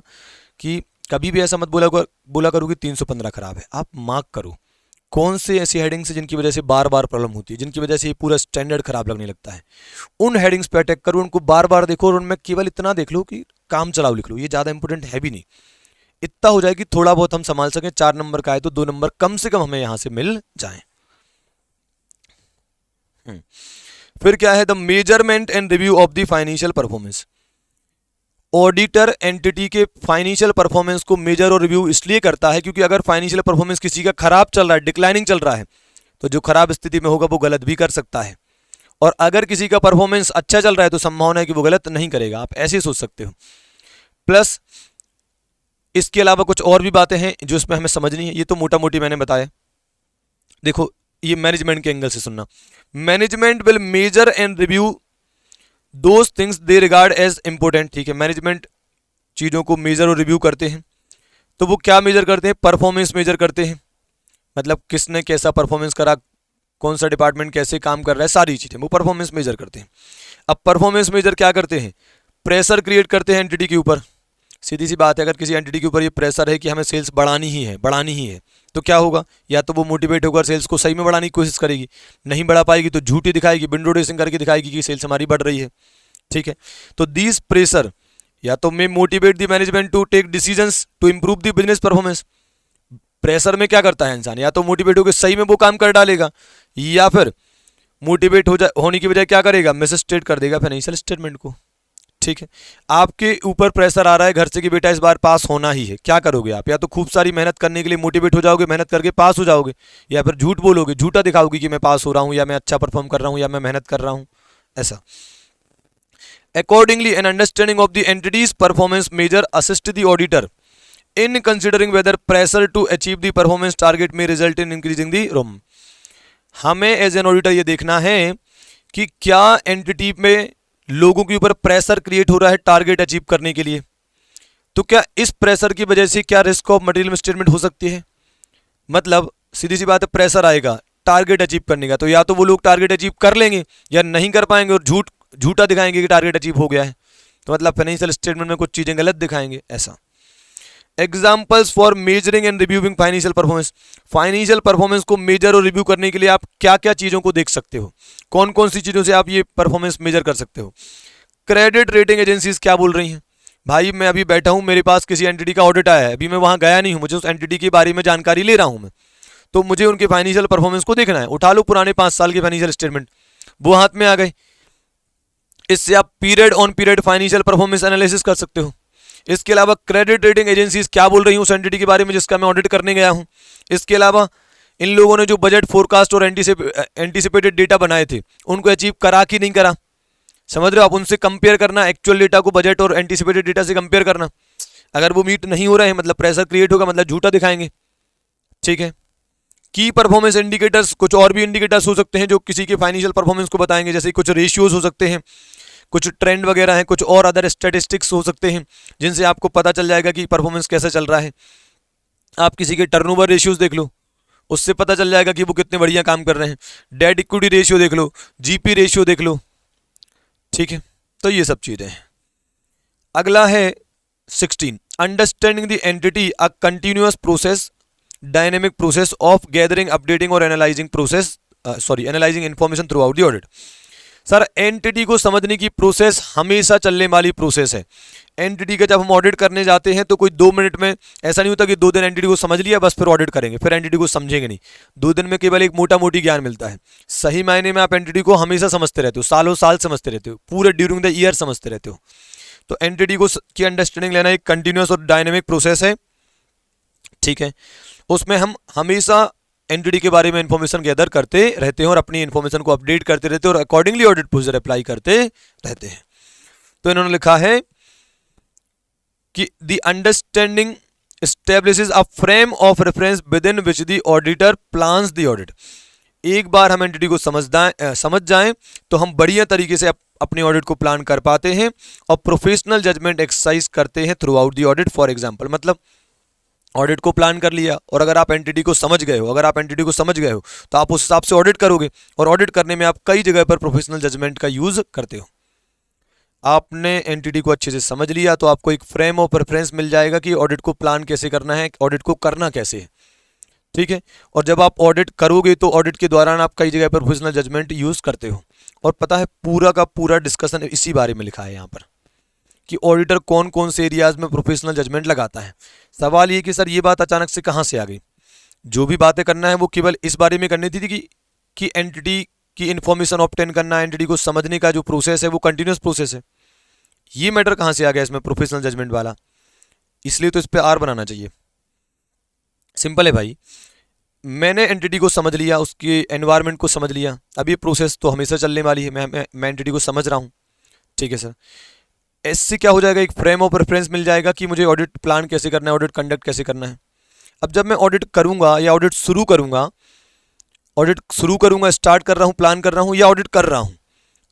कि कभी भी ऐसा मत बोला करो कि 315 खराब है, आप मार्क करो कौन से ऐसी हेडिंग्स है जिनकी वजह से बार बार प्रॉब्लम होती है, जिनकी वजह से ये पूरा स्टैंडर्ड खराब लगने लगता है। उन हेडिंग्स पे अटैक करो, उनको बार बार देखो, और उनमें केवल इतना देख लो कि काम चलाओ लिख लो, ये ज़्यादा इंपॉर्टेंट है भी नहीं, इतना हो जाए कि थोड़ा बहुत हम संभाल सकें। 4 नंबर का है तो 2 नंबर कम से कम हमें यहां से मिल जाएं। फिर क्या है, the measurement and review of the financial performance. Auditor entity के फाइनेंशियल परफॉर्मेंस को मेजर और रिव्यू इसलिए करता है क्योंकि अगर फाइनेंशियल परफॉर्मेंस किसी का खराब चल रहा है, डिक्लाइनिंग चल रहा है, तो जो खराब स्थिति में होगा वो गलत भी कर सकता है, और अगर किसी का परफॉर्मेंस अच्छा चल रहा है तो संभावना है कि वो गलत नहीं करेगा। आप ऐसे ही सोच सकते हो। प्लस इसके अलावा कुछ और भी बातें हैं जो इसमें हमें समझनी है, ये तो मोटा मोटी मैंने बताया। देखो ये मैनेजमेंट के एंगल से सुनना, management will measure and review those things they regard as important. ठीक है, मैनेजमेंट चीज़ों को मेजर और रिव्यू करते हैं, तो वो क्या मेजर करते हैं, परफॉर्मेंस मेजर करते हैं, मतलब किसने कैसा परफॉर्मेंस करा, कौन सा डिपार्टमेंट कैसे काम कर रहा है, सारी चीज़ें वो परफॉर्मेंस मेजर करते हैं। अब परफॉर्मेंस मेजर क्या करते हैं, प्रेशर क्रिएट करते हैं एंटिटी के ऊपर। सीधी सी बात है, अगर किसी एंटिटी के ऊपर ये प्रेशर है कि हमें सेल्स बढ़ानी ही है, तो क्या होगा, या तो वो मोटिवेट होकर सेल्स को सही में बढ़ाने की कोशिश करेगी, नहीं बढ़ा पाएगी तो झूठी दिखाएगी, विंडो ड्रेसिंग करके दिखाएगी कि सेल्स हमारी बढ़ रही है। ठीक है, तो दिस प्रेशर या तो may motivate the management to take decisions to improve the business performance. Pressure में क्या करता है इंसान, या तो मोटिवेट होकर सही में वो काम कर डालेगा, या फिर मोटिवेट होने की बजाय क्या करेगा, मिसस्टेट कर देगा फाइनेंशियल स्टेटमेंट को। ठीक है, आपके ऊपर प्रेशर आ रहा है घर से कि बेटा इस बार पास होना ही है, क्या करोगे आप, या तो खूब सारी मेहनत करने के लिए मोटिवेट हो जाओगे, मेहनत करके पास हो जाओगे, या फिर झूठ बोलोगे, झूठा दिखाओगे कि मैं पास हो रहा हूं, या मैं अच्छा परफॉर्म कर रहा हूं, या मैं मेहनत कर रहा हूं, ऐसा। Accordingly, an understanding of the entity's performance measure assist the auditor in considering whether pressure to achieve the performance target may result in increasing the ROM. हमें एज एन ऑडिटर ये देखना है कि क्या एंटिटी में लोगों के ऊपर प्रेशर क्रिएट हो रहा है टारगेट अचीव करने के लिए, तो क्या इस प्रेशर की वजह से क्या रिस्क ऑफ मटेरियल मिसस्टेटमेंट हो सकती है। मतलब सीधी सी बात है, प्रेशर आएगा टारगेट अचीव करने का, तो या तो वो लोग टारगेट अचीव कर लेंगे या नहीं कर पाएंगे और झूठा दिखाएंगे कि टारगेट अचीव हो गया है, तो मतलब फाइनेंशियल स्टेटमेंट में कुछ चीजें गलत दिखाएंगे ऐसा। Examples for measuring and reviewing financial performance, financial performance को मेजर और रिव्यू करने के लिए आप क्या क्या चीजों को देख सकते हो, कौन कौन सी चीजों से आप ये परफॉर्मेंस मेजर कर सकते हो। क्रेडिट रेटिंग एजेंसीज क्या बोल रही हैं, भाई मैं अभी बैठा हूं, मेरे पास किसी एंटिटी का ऑडिट आया है, अभी मैं वहां गया नहीं हूं, मुझे उस एंटिटी के बारे में जानकारी ले रहा हूं मैं, तो मुझे उनके फाइनेंशियल परफॉर्मेंस को देखना है। उठा लो पुराने 5 साल के फाइनेंशियल स्टेटमेंट, वो हाथ में आ गए, इससे आप period on period financial performance analysis कर सकते हो। इसके अलावा क्रेडिट रेटिंग एजेंसीज क्या बोल रही हैं उस एंटिटी के बारे में जिसका मैं ऑडिट करने गया हूं। इसके अलावा इन लोगों ने जो बजट फोरकास्ट और एंटीसिपेटेड डेटा बनाए थे उनको अचीव करा कि नहीं करा, समझ रहे हो आप, उनसे कंपेयर करना, एक्चुअल डेटा को बजट और एंटीसिपेटेड डेटा से कंपेयर करना। अगर वो मीट नहीं हो रहे हैं मतलब प्रेशर क्रिएट होगा, मतलब झूठा दिखाएंगे, ठीक है। की परफॉर्मेंस इंडिकेटर्स, कुछ और भी इंडिकेटर्स हो सकते हैं जो किसी के फाइनेंशियल परफॉर्मेंस को बताएंगे, जैसे कुछ रेशियोज हो सकते हैं, कुछ ट्रेंड वगैरह हैं, कुछ और अदर स्टैटिस्टिक्स हो सकते हैं जिनसे आपको पता चल जाएगा कि परफॉर्मेंस कैसा चल रहा है। आप किसी के टर्नओवर रेशियोज देख लो, उससे पता चल जाएगा कि वो कितने बढ़िया काम कर रहे हैं। डेट इक्विटी रेशियो देख लो, जीपी रेशियो देख लो, ठीक है। तो ये सब चीजें हैं। अगला है 16, understanding the entity a continuous process, dynamic process of gathering, updating और analysing information throughout the audit. Sir entity को समझने की प्रोसेस हमेशा चलने वाली प्रोसेस है। एंटिटी का जब हम ऑडिट करने जाते हैं तो कोई 2 मिनट में, ऐसा नहीं होता कि 2 दिन एंटिटी को समझ लिया बस फिर ऑडिट करेंगे, फिर एंटिटी को समझेंगे नहीं। 2 दिन में केवल एक मोटा मोटी ज्ञान मिलता है। सही मायने में आप एंटिटी को हमेशा समझते रहते हो, सालों साल समझते रहते हो, पूरे ड्यूरिंग द ईयर समझते रहते हो। तो एंटिटी को की अंडरस्टैंडिंग लेना एक कंटिन्यूअस और डायनेमिक प्रोसेस है, ठीक है। उसमें हम हमेशा एंटिटी के बारे में इंफॉर्मेशन गैदर करते रहते हैं और अपनी इंफॉर्मेशन को अपडेट करते रहते हैं और अकॉर्डिंगली ऑडिट प्रोसीजर अप्लाई करते रहते हैं। तो इन्होंने लिखा है कि the understanding establishes a frame of reference with in which the auditor plans the audit. एक बार हम एंटिटी को समझ जाएं तो हम बढ़िया तरीके से अपने ऑडिट को प्लान कर पाते हैं और प्रोफेशनल जजमेंट एक्सरसाइज करते हैं through out the audit. For example, मतलब ऑडिट को प्लान कर लिया और अगर आप एंटिटी को समझ गए हो, तो आप उस हिसाब से ऑडिट करोगे और ऑडिट करने में आप कई जगह पर प्रोफेशनल जजमेंट का यूज करते हो। आपने एंटिटी को अच्छे से समझ लिया तो आपको एक फ्रेम ऑफ रेफरेंस मिल जाएगा कि ऑडिट को प्लान कैसे करना है, ऑडिट को करना कैसे है, ठीक है। और जब आप ऑडिट करोगे तो ऑडिट के दौरान आप कई जगह पर प्रोफेशनल जजमेंट यूज करते हो। और पता है पूरा का पूरा डिस्कशन इसी बारे में लिखा है यहाँ पर कि ऑडिटर कौन कौन से एरियाज में प्रोफेशनल जजमेंट लगाता है। सवाल ये कि सर ये बात अचानक से कहाँ से आ गई। जो भी बातें करना है वो केवल इस बारे में करनी थी कि एंटिटी की इन्फॉर्मेशन ऑब्टेन करना, एंटिटी को समझने का जो प्रोसेस है वो कंटिन्यूस प्रोसेस है। ये मैटर कहाँ से आ गया इसमें प्रोफेशनल जजमेंट वाला, इसलिए तो इस पर आर बनाना चाहिए। सिंपल है भाई, मैंने एंटिटी को समझ लिया, उसके एनवायरनमेंट को समझ लिया, अब ये प्रोसेस तो हमेशा चलने वाली है, मैं एंटिटी को समझ रहा हूँ, ठीक है सर। इससे क्या हो जाएगा, एक फ्रेम ऑफ रेफरेंस मिल जाएगा कि मुझे ऑडिट प्लान कैसे करना है, ऑडिट कंडक्ट कैसे करना है। अब जब मैं ऑडिट करूंगा या ऑडिट शुरू करूंगा, स्टार्ट कर रहा हूं, प्लान कर रहा हूं या ऑडिट कर रहा हूं,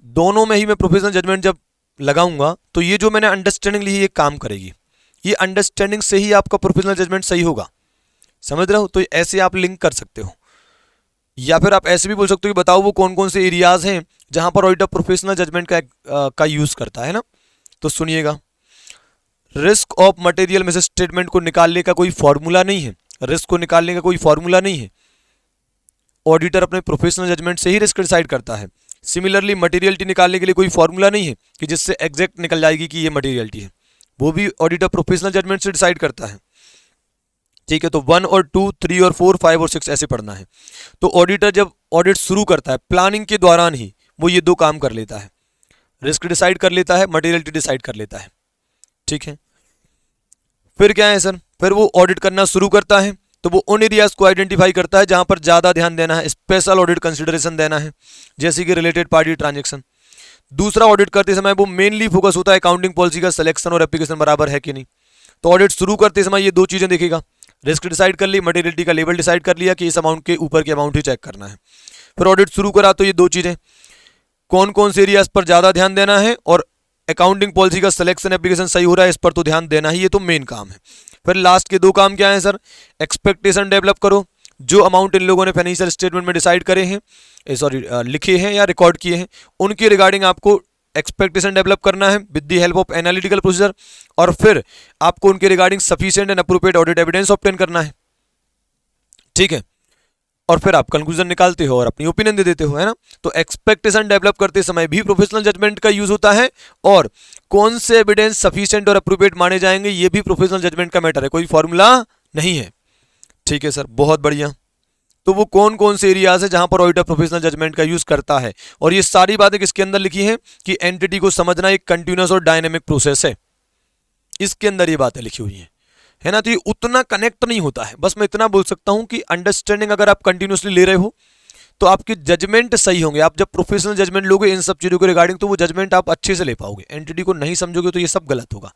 दोनों में ही मैं प्रोफेशनल जजमेंट जब लगाऊंगा तो ये जो मैंने अंडरस्टैंडिंग ली है ये काम करेगी। ये अंडरस्टैंडिंग से ही आपका प्रोफेशनल जजमेंट सही होगा, समझ रहे हो। तो ऐसे आप लिंक कर सकते हो, या फिर आप ऐसे भी बोल सकते हो कि बताओ वो कौन कौन से एरियाज हैं जहां पर ऑडिटर प्रोफेशनल जजमेंट का यूज करता है ना। तो सुनिएगा, रिस्क ऑफ मटेरियल मिसस्टेटमेंट को निकालने का कोई फॉर्मूला नहीं है, रिस्क को निकालने का कोई फॉर्मूला नहीं है। ऑडिटर अपने प्रोफेशनल जजमेंट से ही रिस्क डिसाइड करता है। सिमिलरली मटेरियलिटी निकालने के लिए कोई फॉर्मूला नहीं है कि जिससे एग्जैक्ट निकल जाएगी कि ये मटेरियलिटी है, वो भी ऑडिटर प्रोफेशनल जजमेंट से डिसाइड करता है, ठीक है। तो 1 और 2, 3 और 4, 5 और 6 ऐसे पढ़ना है। तो ऑडिटर जब ऑडिट शुरू करता है, प्लानिंग के दौरान ही वो ये 2 काम कर लेता है, रिस्क डिसाइड कर लेता है, मटेरियलिटी डिसाइड कर लेता है, ठीक है। फिर क्या है सर, फिर वो ऑडिट करना शुरू करता है तो वो उन एरियाज को आइडेंटिफाई करता है जहां पर ज्यादा ध्यान देना है, स्पेशल ऑडिट कंसिडरेशन देना है, जैसे कि रिलेटेड पार्टी ट्रांजैक्शन। दूसरा, ऑडिट करते समय वो मेनली फोकस होता है अकाउंटिंग पॉलिसी का सिलेक्शन और एप्लीकेशन बराबर है कि नहीं। तो ऑडिट शुरू करते समय ये 2 चीजें देखेगा, रिस्क डिसाइड कर ली, मटेरियलिटी का लेवल डिसाइड कर लिया कि इस अमाउंट के ऊपर के अमाउंट ही चेक करना है। फिर ऑडिट शुरू करा तो ये 2 चीजें, कौन कौन से एरियाज पर ज्यादा ध्यान देना है, और अकाउंटिंग पॉलिसी का सिलेक्शन एप्लीकेशन सही हो रहा है, इस पर तो ध्यान देना ही, ये तो मेन काम है। फिर लास्ट के 2 काम क्या है सर? एक्सपेक्टेशन डेवलप करो, जो अमाउंट इन लोगों ने फाइनेंशियल स्टेटमेंट में डिसाइड करे हैं, लिखे हैं या रिकॉर्ड किए हैं, उनके रिगार्डिंग आपको एक्सपेक्टेशन डेवलप करना है with the help of analytical procedure, और फिर आपको उनके regarding sufficient and appropriate audit evidence obtain करना है, ठीक है। और फिर आप कंक्लूजन निकालते हो और अपनी ओपिनियन दे देते हो, है ना। तो एक्सपेक्टेशन डेवलप करते समय भी प्रोफेशनल जजमेंट का यूज होता है, और कौन से एविडेंस सफिशिएंट और अप्रोप्रिएट माने जाएंगे ये भी प्रोफेशनल जजमेंट का मैटर है, कोई फॉर्मूला नहीं है, ठीक है सर, बहुत बढ़िया। तो वो कौन कौन से एरियाज है जहां पर ऑडिटर प्रोफेशनल जजमेंट का यूज करता है, और ये सारी बातें किसके अंदर लिखी हैं कि एंटिटी को समझना एक कंटिन्यूअस और डायनेमिक प्रोसेस है, इसके अंदर ये बातें लिखी हुई हैं, है ना। तो ये उतना कनेक्ट नहीं होता है, बस मैं इतना बोल सकता हूं कि अंडरस्टैंडिंग अगर आप कंटिन्यूअसली ले रहे हो तो आपके जजमेंट सही होंगे। आप जब प्रोफेशनल जजमेंट लोगे इन सब चीजों के रिगार्डिंग तो वो जजमेंट आप अच्छे से ले पाओगे। एंटिटी को नहीं समझोगे तो ये सब गलत होगा,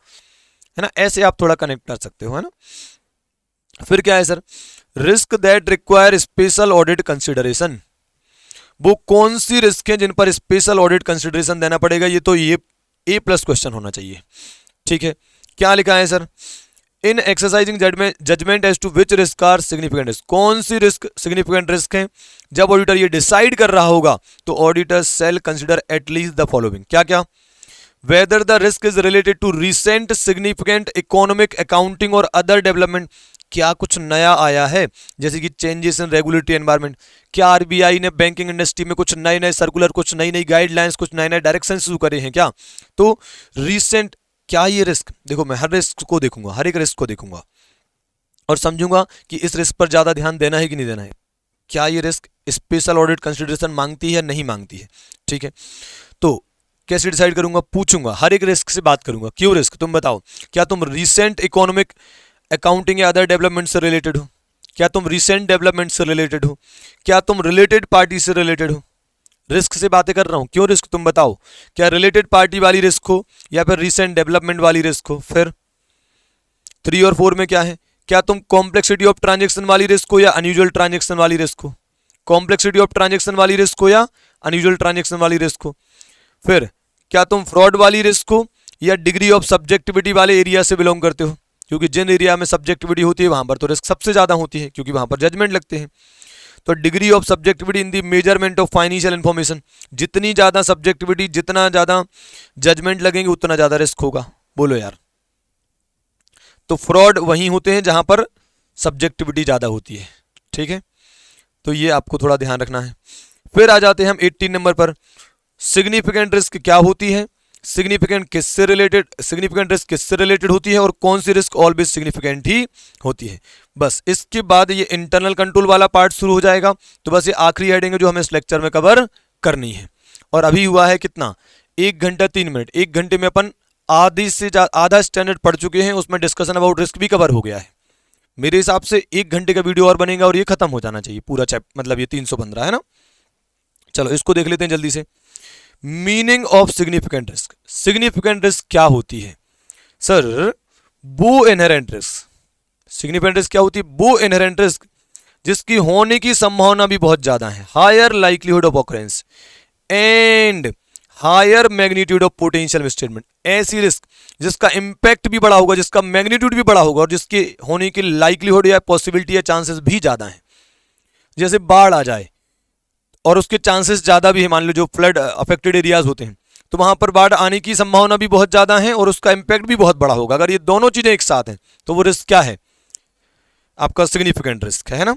है ना। ऐसे आप थोड़ा कनेक्ट कर सकते हो, है ना। फिर क्या है sir? Risk that require special audit consideration. वो कौन सी रिस्क है जिन पर स्पेशल ऑडिट कंसिडरेशन देना पड़ेगा? ये तो ये A+ क्वेश्चन होना चाहिए, ठीक है। क्या लिखा है sir? In exercising judgement as to which risk are significant risk. कौन सी रिस्क सिग्निफिकेंट रिस्क है? जब ऑडिटर ये डिसाइड कर रहा होगा तो auditor shall consider at least the following. क्या क्या? Whether the risk is related to recent significant economic, accounting और अदर डेवलपमेंट। क्या कुछ नया आया है, जैसे कि चेंजेस इन रेगुलेटरी एनवायरनमेंट? क्या आरबीआई ने बैंकिंग इंडस्ट्री में कुछ नए नए सर्कुलर, कुछ नई नई गाइडलाइंस, कुछ नए नए डायरेक्शन शुरू करे हैं क्या? तो रिसेंट क्या ये रिस्क, देखो मैं हर रिस्क को देखूंगा, हर एक रिस्क को देखूंगा और समझूंगा कि इस रिस्क पर ज्यादा ध्यान देना है कि नहीं देना है। क्या ये रिस्क स्पेशल ऑडिट कंसिडरेशन मांगती है, नहीं मांगती है, ठीक है। तो कैसे डिसाइड करूंगा? पूछूंगा, हर एक रिस्क से बात करूंगा। क्यों रिस्क? तुम बताओ, क्या तुम रिसेंट इकोनॉमिक, अकाउंटिंग या अदर डेवलपमेंट से रिलेटेड हो? क्या तुम रिसेंट डेवलपमेंट से रिलेटेड हो? क्या तुम रिलेटेड पार्टी से रिलेटेड हो? रिस्क से बातें कर रहा हूं। क्यों रिस्क? तुम बताओ, क्या रिलेटेड पार्टी वाली रिस्क हो या फिर रिसेंट डेवलपमेंट वाली रिस्क हो? फिर 3 और 4 में क्या है? क्या तुम कॉम्प्लेक्सिटी ऑफ ट्रांजेक्शन वाली रिस्क हो या अनयूजुअल ट्रांजेक्शन वाली रिस्क हो? कॉम्प्लेक्सिटी ऑफ ट्रांजेक्शन वाली रिस्क हो या अनयूजुअल ट्रांजेक्शन वाली रिस्क हो? फिर क्या तुम फ्रॉड वाली रिस्क हो या डिग्री ऑफ सब्जेक्टिविटी वाले एरिया से बिलोंग करते हो? क्योंकि जिन एरिया में सब्जेक्टिविटी होती है वहां पर तो रिस्क सबसे ज्यादा होती है, क्योंकि वहां पर जजमेंट लगते हैं। तो degree of subjectivity in the measurement of financial information, जितनी ज्यादा सब्जेक्टिविटी, जितना ज्यादा जजमेंट लगेंगे उतना ज्यादा रिस्क होगा। बोलो यार। तो फ्रॉड वहीं होते हैं जहां पर सब्जेक्टिविटी ज्यादा होती है, ठीक है। तो ये आपको थोड़ा ध्यान रखना है। फिर आ जाते हैं हम 18 नंबर पर। सिग्निफिकेंट रिस्क क्या होती है? सिग्निफिकेंट रिस्क किससे रिलेटेड होती है, और कौन सी रिस्क ऑलवेज सिग्निफिकेंट ही होती है? बस इसके बाद ये इंटरनल कंट्रोल वाला पार्ट शुरू हो जाएगा। तो बस ये आखिरी हेडिंग है जो हमें इस लेक्चर में कवर करनी है। और अभी हुआ है कितना? 1 घंटा 3 मिनट। 1 घंटे में अपन आधा स्टैंडर्ड पढ़ चुके हैं, उसमें डिस्कशन अबाउट रिस्क भी कवर हो गया है। मेरे हिसाब से 1 घंटे का वीडियो और बनेगा और ये खत्म हो जाना चाहिए पूरा मतलब ये 315 है ना। चलो इसको देख लेते हैं जल्दी से। Meaning of significant risk. Significant risk क्या होती है सर? वो इनहेरेंट रिस्क। सिग्निफिकेंट रिस्क क्या होती है? वो इनहेरेंट रिस्क जिसकी होने की संभावना भी बहुत ज्यादा है, higher likelihood of occurrence and higher magnitude of potential misstatement. ऐसी रिस्क जिसका इंपैक्ट भी बड़ा होगा, जिसका मैग्नीट्यूड भी बड़ा होगा और जिसके होने की लाइक्लीहुड या पॉसिबिलिटी या चांसेस भी ज्यादा है। जैसे बाढ़ आ जाए और उसके चांसेस ज्यादा भी है, मान लो जो फ्लड अफेक्टेड एरियाज होते हैं तो वहां पर बाढ़ आने की संभावना भी बहुत ज्यादा है और उसका इंपैक्ट भी बहुत बड़ा होगा। अगर ये दोनों चीजें एक साथ हैं तो वो रिस्क क्या है? आपका सिग्निफिकेंट रिस्क है ना।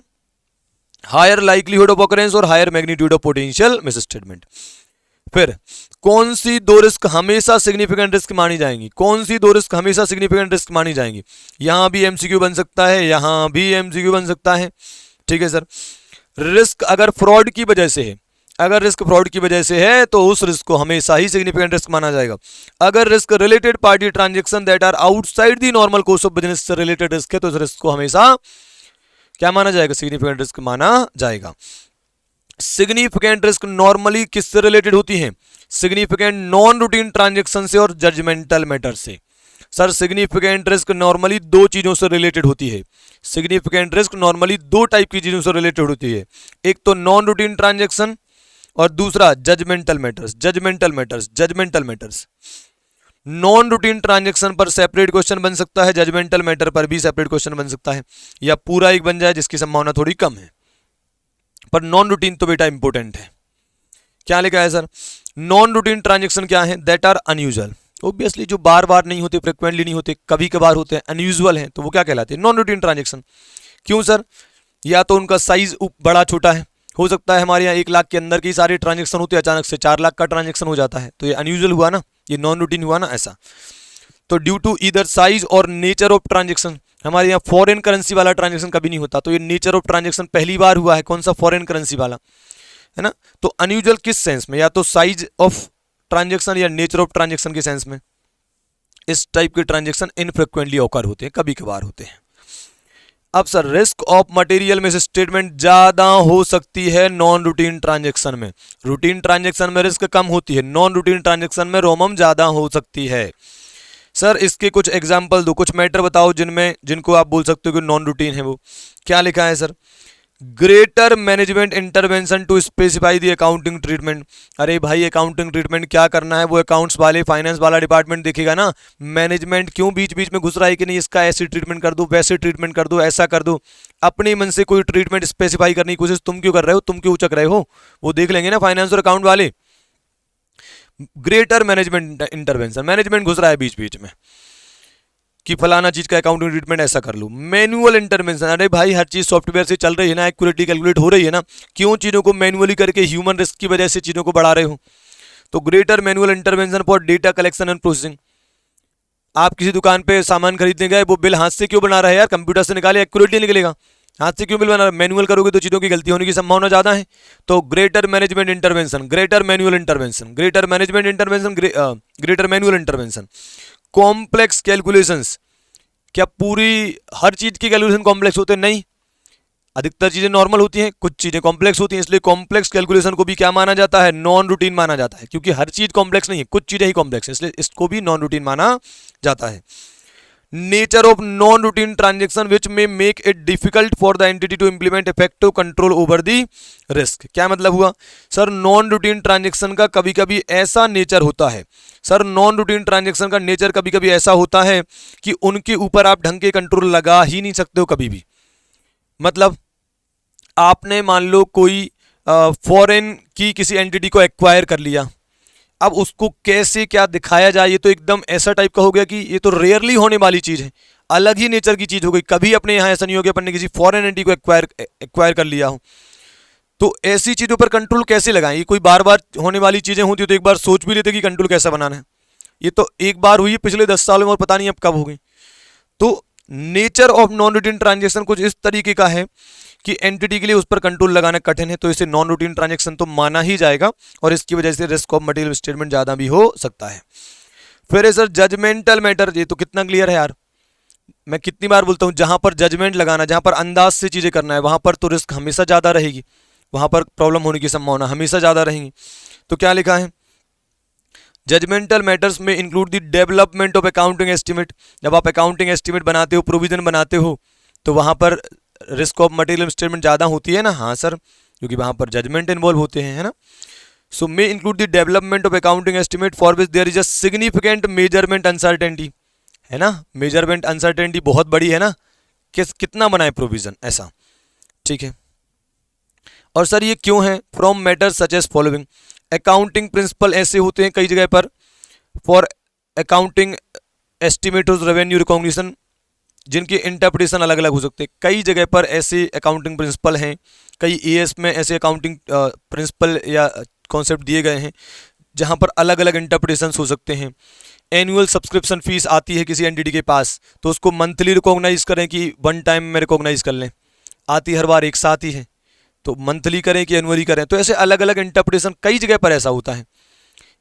हायर लाइक्लीहुड ऑफ ऑकरेंस और higher magnitude of potential misstatement. फिर कौन सी 2 रिस्क हमेशा सिग्निफिकेंट रिस्क मानी जाएंगी? कौन सी 2 रिस्क हमेशा सिग्निफिकेंट रिस्क मानी जाएंगी? यहां भी एमसीक्यू बन सकता है, यहां भी एमसीक्यू बन सकता है, ठीक है सर। रिस्क अगर फ्रॉड की वजह से है, अगर रिस्क फ्रॉड की वजह से है तो उस रिस्क को हमेशा ही सिग्निफिकेंट रिस्क माना जाएगा। अगर risk related party transaction that are outside the normal course of business से रिलेटेड रिस्क है तो उस रिस्क को हमेशा क्या माना जाएगा? सिग्निफिकेंट रिस्क माना जाएगा। सिग्निफिकेंट रिस्क नॉर्मली किससे रिलेटेड होती है? सिग्निफिकेंट नॉन रूटीन ट्रांजैक्शन से और जजमेंटल मैटर से। सर सिग्निफिकेंट रिस्क नॉर्मली 2 चीजों से रिलेटेड होती है। सिग्निफिकेंट रिस्क नॉर्मली 2 टाइप की चीजों से रिलेटेड होती है। एक तो नॉन रूटीन ट्रांजैक्शन और दूसरा judgemental matters, judgemental matters, judgemental matters. Non routine transaction पर सेपरेट क्वेश्चन बन सकता है, जजमेंटल मैटर पर भी सेपरेट क्वेश्चन बन सकता है, या पूरा एक बन जाए जिसकी संभावना थोड़ी कम है, पर नॉन रूटीन तो बेटा इंपॉर्टेंट है। क्या लिखा है सर? नॉन रूटीन ट्रांजैक्शन क्या है? दैट आर अनयूजुअल, ऑब्वियसली जो बार बार नहीं होते, फ्रिक्वेंटली नहीं होते, कभी कभार होते हैं, अनयूजुअल हैं, तो वो क्या कहलाते हैं? Non routine transaction. क्यों सर? या तो उनका साइज बड़ा छोटा है, हो सकता है हमारे यहाँ 1 लाख के अंदर के सारे ट्रांजैक्शन होते हैं, अचानक से 4 लाख का ट्रांजैक्शन हो जाता है, तो ये अनयूजुअल हुआ ना, ये नॉन रूटीन हुआ ना, ऐसा। तो ड्यू टू ईदर साइज और नेचर ऑफ ट्रांजैक्शन, हमारे यहाँ फॉरेन करेंसी वाला ट्रांजैक्शन कभी नहीं होता, तो ये नेचर ऑफ ट्रांजैक्शन पहली बार हुआ है, कौन सा? फॉरेन करेंसी वाला, है ना। तो अनयूजुअल किस सेंस में? या तो साइज ऑफ ट्रांजैक्शन या नेचर ऑफ ट्रांजैक्शन के सेंस में। इस टाइप के ट्रांजैक्शन इनफ्रिक्वेंटली ऑकर होते हैं, कभी कभार होते हैं। अब सर रिस्क ऑफ मटेरियल में स्टेटमेंट ज्यादा हो सकती है नॉन रूटीन ट्रांजैक्शन में, रूटीन ट्रांजैक्शन में रिस्क कम होती है, नॉन रूटीन ट्रांजैक्शन में रोमम ज्यादा हो सकती है। सर इसके कुछ एग्जाम्पल दो, कुछ मैटर बताओ जिनको आप बोल सकते हो कि नॉन रूटीन है। वो क्या लिखा है sir? Greater management intervention to specify the accounting treatment. अरे भाई अकाउंटिंग ट्रीटमेंट क्या करना है, वो अकाउंट्स वाले, फाइनेंस वाला डिपार्टमेंट देखेगा ना। मैनेजमेंट क्यों बीच बीच में घुस रहा है कि नहीं इसका ऐसे ट्रीटमेंट कर दो, वैसे ट्रीटमेंट कर दो, ऐसा कर दो। अपने मन से कोई ट्रीटमेंट स्पेसिफाई करने की कोशिश तुम क्यों कर रहे हो, तुम क्यों उचक रहे हो? वो देख लेंगे ना फाइनेंस और अकाउंट वाले। ग्रेटर मैनेजमेंट इंटरवेंशन, मैनेजमेंट घुस रहा है बीच बीच में कि फलाना चीज का अकाउंटिंग ट्रीटमेंट ऐसा कर लो। मैनुअल इंटरवेंशन, अरे भाई हर चीज सॉफ्टवेयर से चल रही है ना, एक्यूरेटली कैलकुलेट हो रही है ना, क्यों चीजों को मैनुअली करके ह्यूमन रिस्क की वजह से चीजों को बढ़ा रहे हो? तो greater manual intervention for data collection and processing. आप किसी दुकान पे सामान खरीदने गए, वो बिल हाथ से क्यों बना रहा है यार? कंप्यूटर से निकाले एक्यूरेटली निकलेगा, हाथ से क्यों बिल बना रहा है? मैनुअल करोगे तो चीजों की गलती होने की संभावना ज्यादा है। तो greater management intervention, greater manual intervention, greater management intervention, greater manual intervention. Complex calculations, क्या पूरी हर चीज की कैलकुलेशन कॉम्प्लेक्स होते हैं? नहीं, अधिकतर चीजें नॉर्मल होती हैं, कुछ चीजें कॉम्प्लेक्स होती हैं, इसलिए कॉम्प्लेक्स कैलकुलेशन को भी क्या माना जाता है? नॉन रूटीन माना जाता है, क्योंकि हर चीज कॉम्प्लेक्स नहीं है, कुछ चीजें ही कॉम्प्लेक्स है, इसलिए इसको भी नॉन रूटीन माना जाता है। Nature of non routine transaction which may make it difficult for the entity to implement effective control over the risk. क्या मतलब हुआ सर? नॉन रूटीन ट्रांजेक्शन का कभी कभी ऐसा नेचर होता है, सर नॉन रूटीन ट्रांजेक्शन का नेचर कभी कभी ऐसा होता है कि उनके ऊपर आप ढंग के कंट्रोल लगा ही नहीं सकते हो कभी भी। मतलब आपने मान लो कोई फॉरेन की किसी एंटिटी को एक्वायर कर लिया, अब उसको कैसे क्या दिखाया जाए, ये तो एकदम ऐसा टाइप का हो गया कि ये तो रेयरली होने वाली चीज है, अलग ही नेचर की चीज हो गई। कभी अपने यहाँ ऐसा नहीं हो गया अपन ने किसी फॉरेन एंटिटी को एक्वायर कर लिया हो, तो ऐसी चीजों पर कंट्रोल कैसे लगाएं? ये कोई बार बार होने वाली चीजें होती तो एक बार सोच भी लेते कि कंट्रोल कैसा बनाना है। ये तो एक बार हुई पिछले 10 सालों में और पता नहीं अब कब हो गई। तो nature of non routine transaction कुछ इस तरीके का है कि एंटिटी के लिए उस पर कंट्रोल लगाना कठिन है, तो इसे नॉन रूटीन ट्रांजैक्शन तो माना ही जाएगा, और इसकी वजह से रिस्क ऑफ मटेरियल स्टेटमेंट ज्यादा भी हो सकता है। फिर है सर जजमेंटल मैटर। ये तो कितना क्लियर है यार, मैं कितनी बार बोलता हूं, जहां पर जजमेंट लगाना, जहां पर अंदाज से चीजें करना है, वहां पर तो रिस्क हमेशा ज्यादा रहेगी, वहां पर प्रॉब्लम होने की संभावना हमेशा ज्यादा रहेगी। तो क्या लिखा है? जजमेंटल मैटर्स में include the development of accounting estimate. जब आप अकाउंटिंग एस्टिमेट बनाते हो, प्रोविजन बनाते हो, तो वहां पर रिस्क ऑफ मटेरियल स्टेटमेंट ज्यादा होती है ना। हाँ सर, क्योंकि वहां पर जजमेंट इन्वॉल्व होते हैं, है ना। So may include the development of accounting estimate for which there is a significant measurement uncertainty, है ना। मेजरमेंट अनसर्टेनिटी बहुत बड़ी है ना, कितना बनाए प्रोविजन, ऐसा, ठीक है। और सर ये क्यों है? From matters such as following. Accounting principle ऐसे होते हैं कई जगह पर, for accounting estimators revenue recognition, जिनके इंटरप्रिटेशन अलग अलग हो सकते हैं। कई जगह पर ऐसे अकाउंटिंग प्रिंसिपल हैं, कई एएस में ऐसे अकाउंटिंग प्रिंसिपल या कॉन्सेप्ट दिए गए हैं जहां पर अलग अलग इंटरप्रिटेशंस हो सकते हैं। एनुअल सब्सक्रिप्शन फीस आती है किसी एंटिटी के पास, तो उसको मंथली रिकॉग्नाइज करें कि वन टाइम में रिकॉग्नाइज कर लें, आती हर बार एक साथ ही है, तो मंथली करें कि एनुअली करें, तो ऐसे अलग अलग इंटरप्रिटेशन कई जगह पर ऐसा होता है।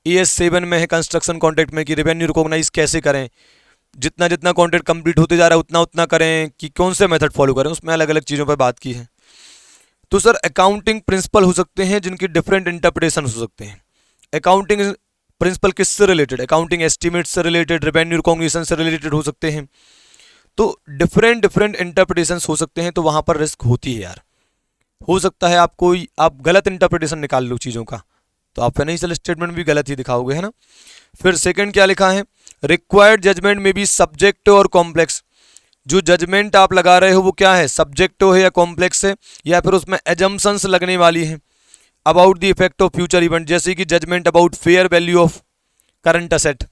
ES 7 में है कंस्ट्रक्शन कॉन्ट्रैक्ट में कि रेवेन्यू रिकॉग्नाइज कैसे करें, जितना जितना कॉन्ट्रैक्ट कंप्लीट होते जा रहा है उतना उतना करें, कि कौन से मेथड फॉलो करें, उसमें अलग अलग चीज़ों पर बात की है। तो सर अकाउंटिंग प्रिंसिपल हो सकते हैं जिनकी डिफरेंट इंटरप्रिटेशन हो सकते हैं। अकाउंटिंग प्रिंसिपल किससे रिलेटेड? अकाउंटिंग एस्टिमेट से रिलेटेड, रेवेन्यू रिकॉग्निशन से रिलेटेड हो सकते हैं। तो डिफरेंट डिफरेंट इंटरप्रिटेशन हो सकते हैं, तो वहां पर रिस्क होती है यार। हो सकता है आप गलत इंटरप्रिटेशन निकाल लो चीज़ों का, तो आप फाइनेंशियल स्टेटमेंट भी गलत ही दिखाओगे, है ना। फिर सेकंड क्या लिखा है, रिक्वायर्ड जजमेंट में भी सब्जेक्टिव और कॉम्प्लेक्स। जो जजमेंट आप लगा रहे हो वो क्या है, सब्जेक्टिव है या कॉम्प्लेक्स है, या फिर उसमें एजम्पशंस लगने वाली हैं about the effect of future event, जैसे कि judgement about fair value of current asset.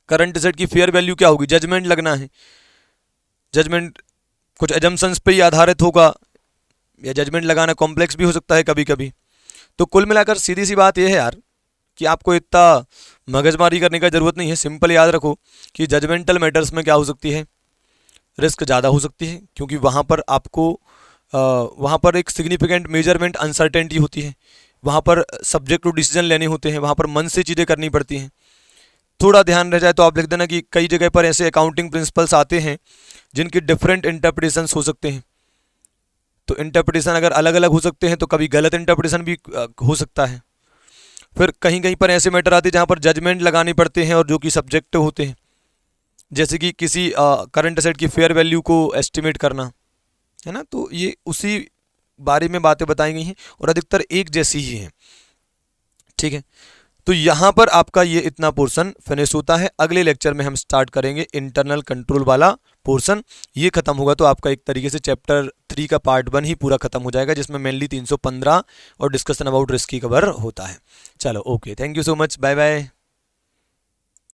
Current asset की फेयर वैल्यू क्या होगी, जजमेंट लगना है। जजमेंट कुछ एजम्पशंस पे ही आधारित होगा, या जजमेंट लगाना कॉम्प्लेक्स भी हो सकता है कभी कभी। तो कुल मिलाकर सीधी सी बात यह है यार कि आपको इतना मगजमारी करने का ज़रूरत नहीं है। सिंपल याद रखो कि जजमेंटल मैटर्स में क्या हो सकती है, रिस्क ज़्यादा हो सकती है, क्योंकि वहाँ पर आपको वहाँ पर एक सिग्निफिकेंट मेजरमेंट अनसर्टेनिटी होती है, वहाँ पर सब्जेक्ट टू डिसीजन लेने होते हैं, वहाँ पर मन से चीज़ें करनी पड़ती हैं। थोड़ा ध्यान रह जाए तो आप लिख देना कि कई जगह पर ऐसे अकाउंटिंग प्रिंसिपल्स आते हैं जिनके डिफरेंट इंटरप्रिटेशंस हो सकते हैं। तो इंटरप्रिटेशन अगर अलग अलग हो सकते हैं तो कभी गलत इंटरप्रिटेशन भी हो सकता है। फिर कहीं कहीं पर ऐसे मैटर आते हैं जहाँ पर जजमेंट लगाने पड़ते हैं और जो कि सब्जेक्टिव होते हैं, जैसे कि किसी करंट असेट की फेयर वैल्यू को एस्टिमेट करना, है ना। तो ये उसी बारे में बातें बताई गई हैं और अधिकतर एक जैसी ही हैं, ठीक है। तो यहाँ पर आपका ये इतना पोर्शन फिनिश होता है। अगले लेक्चर में हम स्टार्ट करेंगे इंटरनल कंट्रोल वाला पोर्शन। ये खत्म होगा तो आपका एक तरीके से चैप्टर 3 का पार्ट 1 ही पूरा खत्म हो जाएगा, जिसमें मेनली 315 और डिस्कशन अबाउट रिस्क की कवर होता है। चलो okay, thank you so much, bye bye.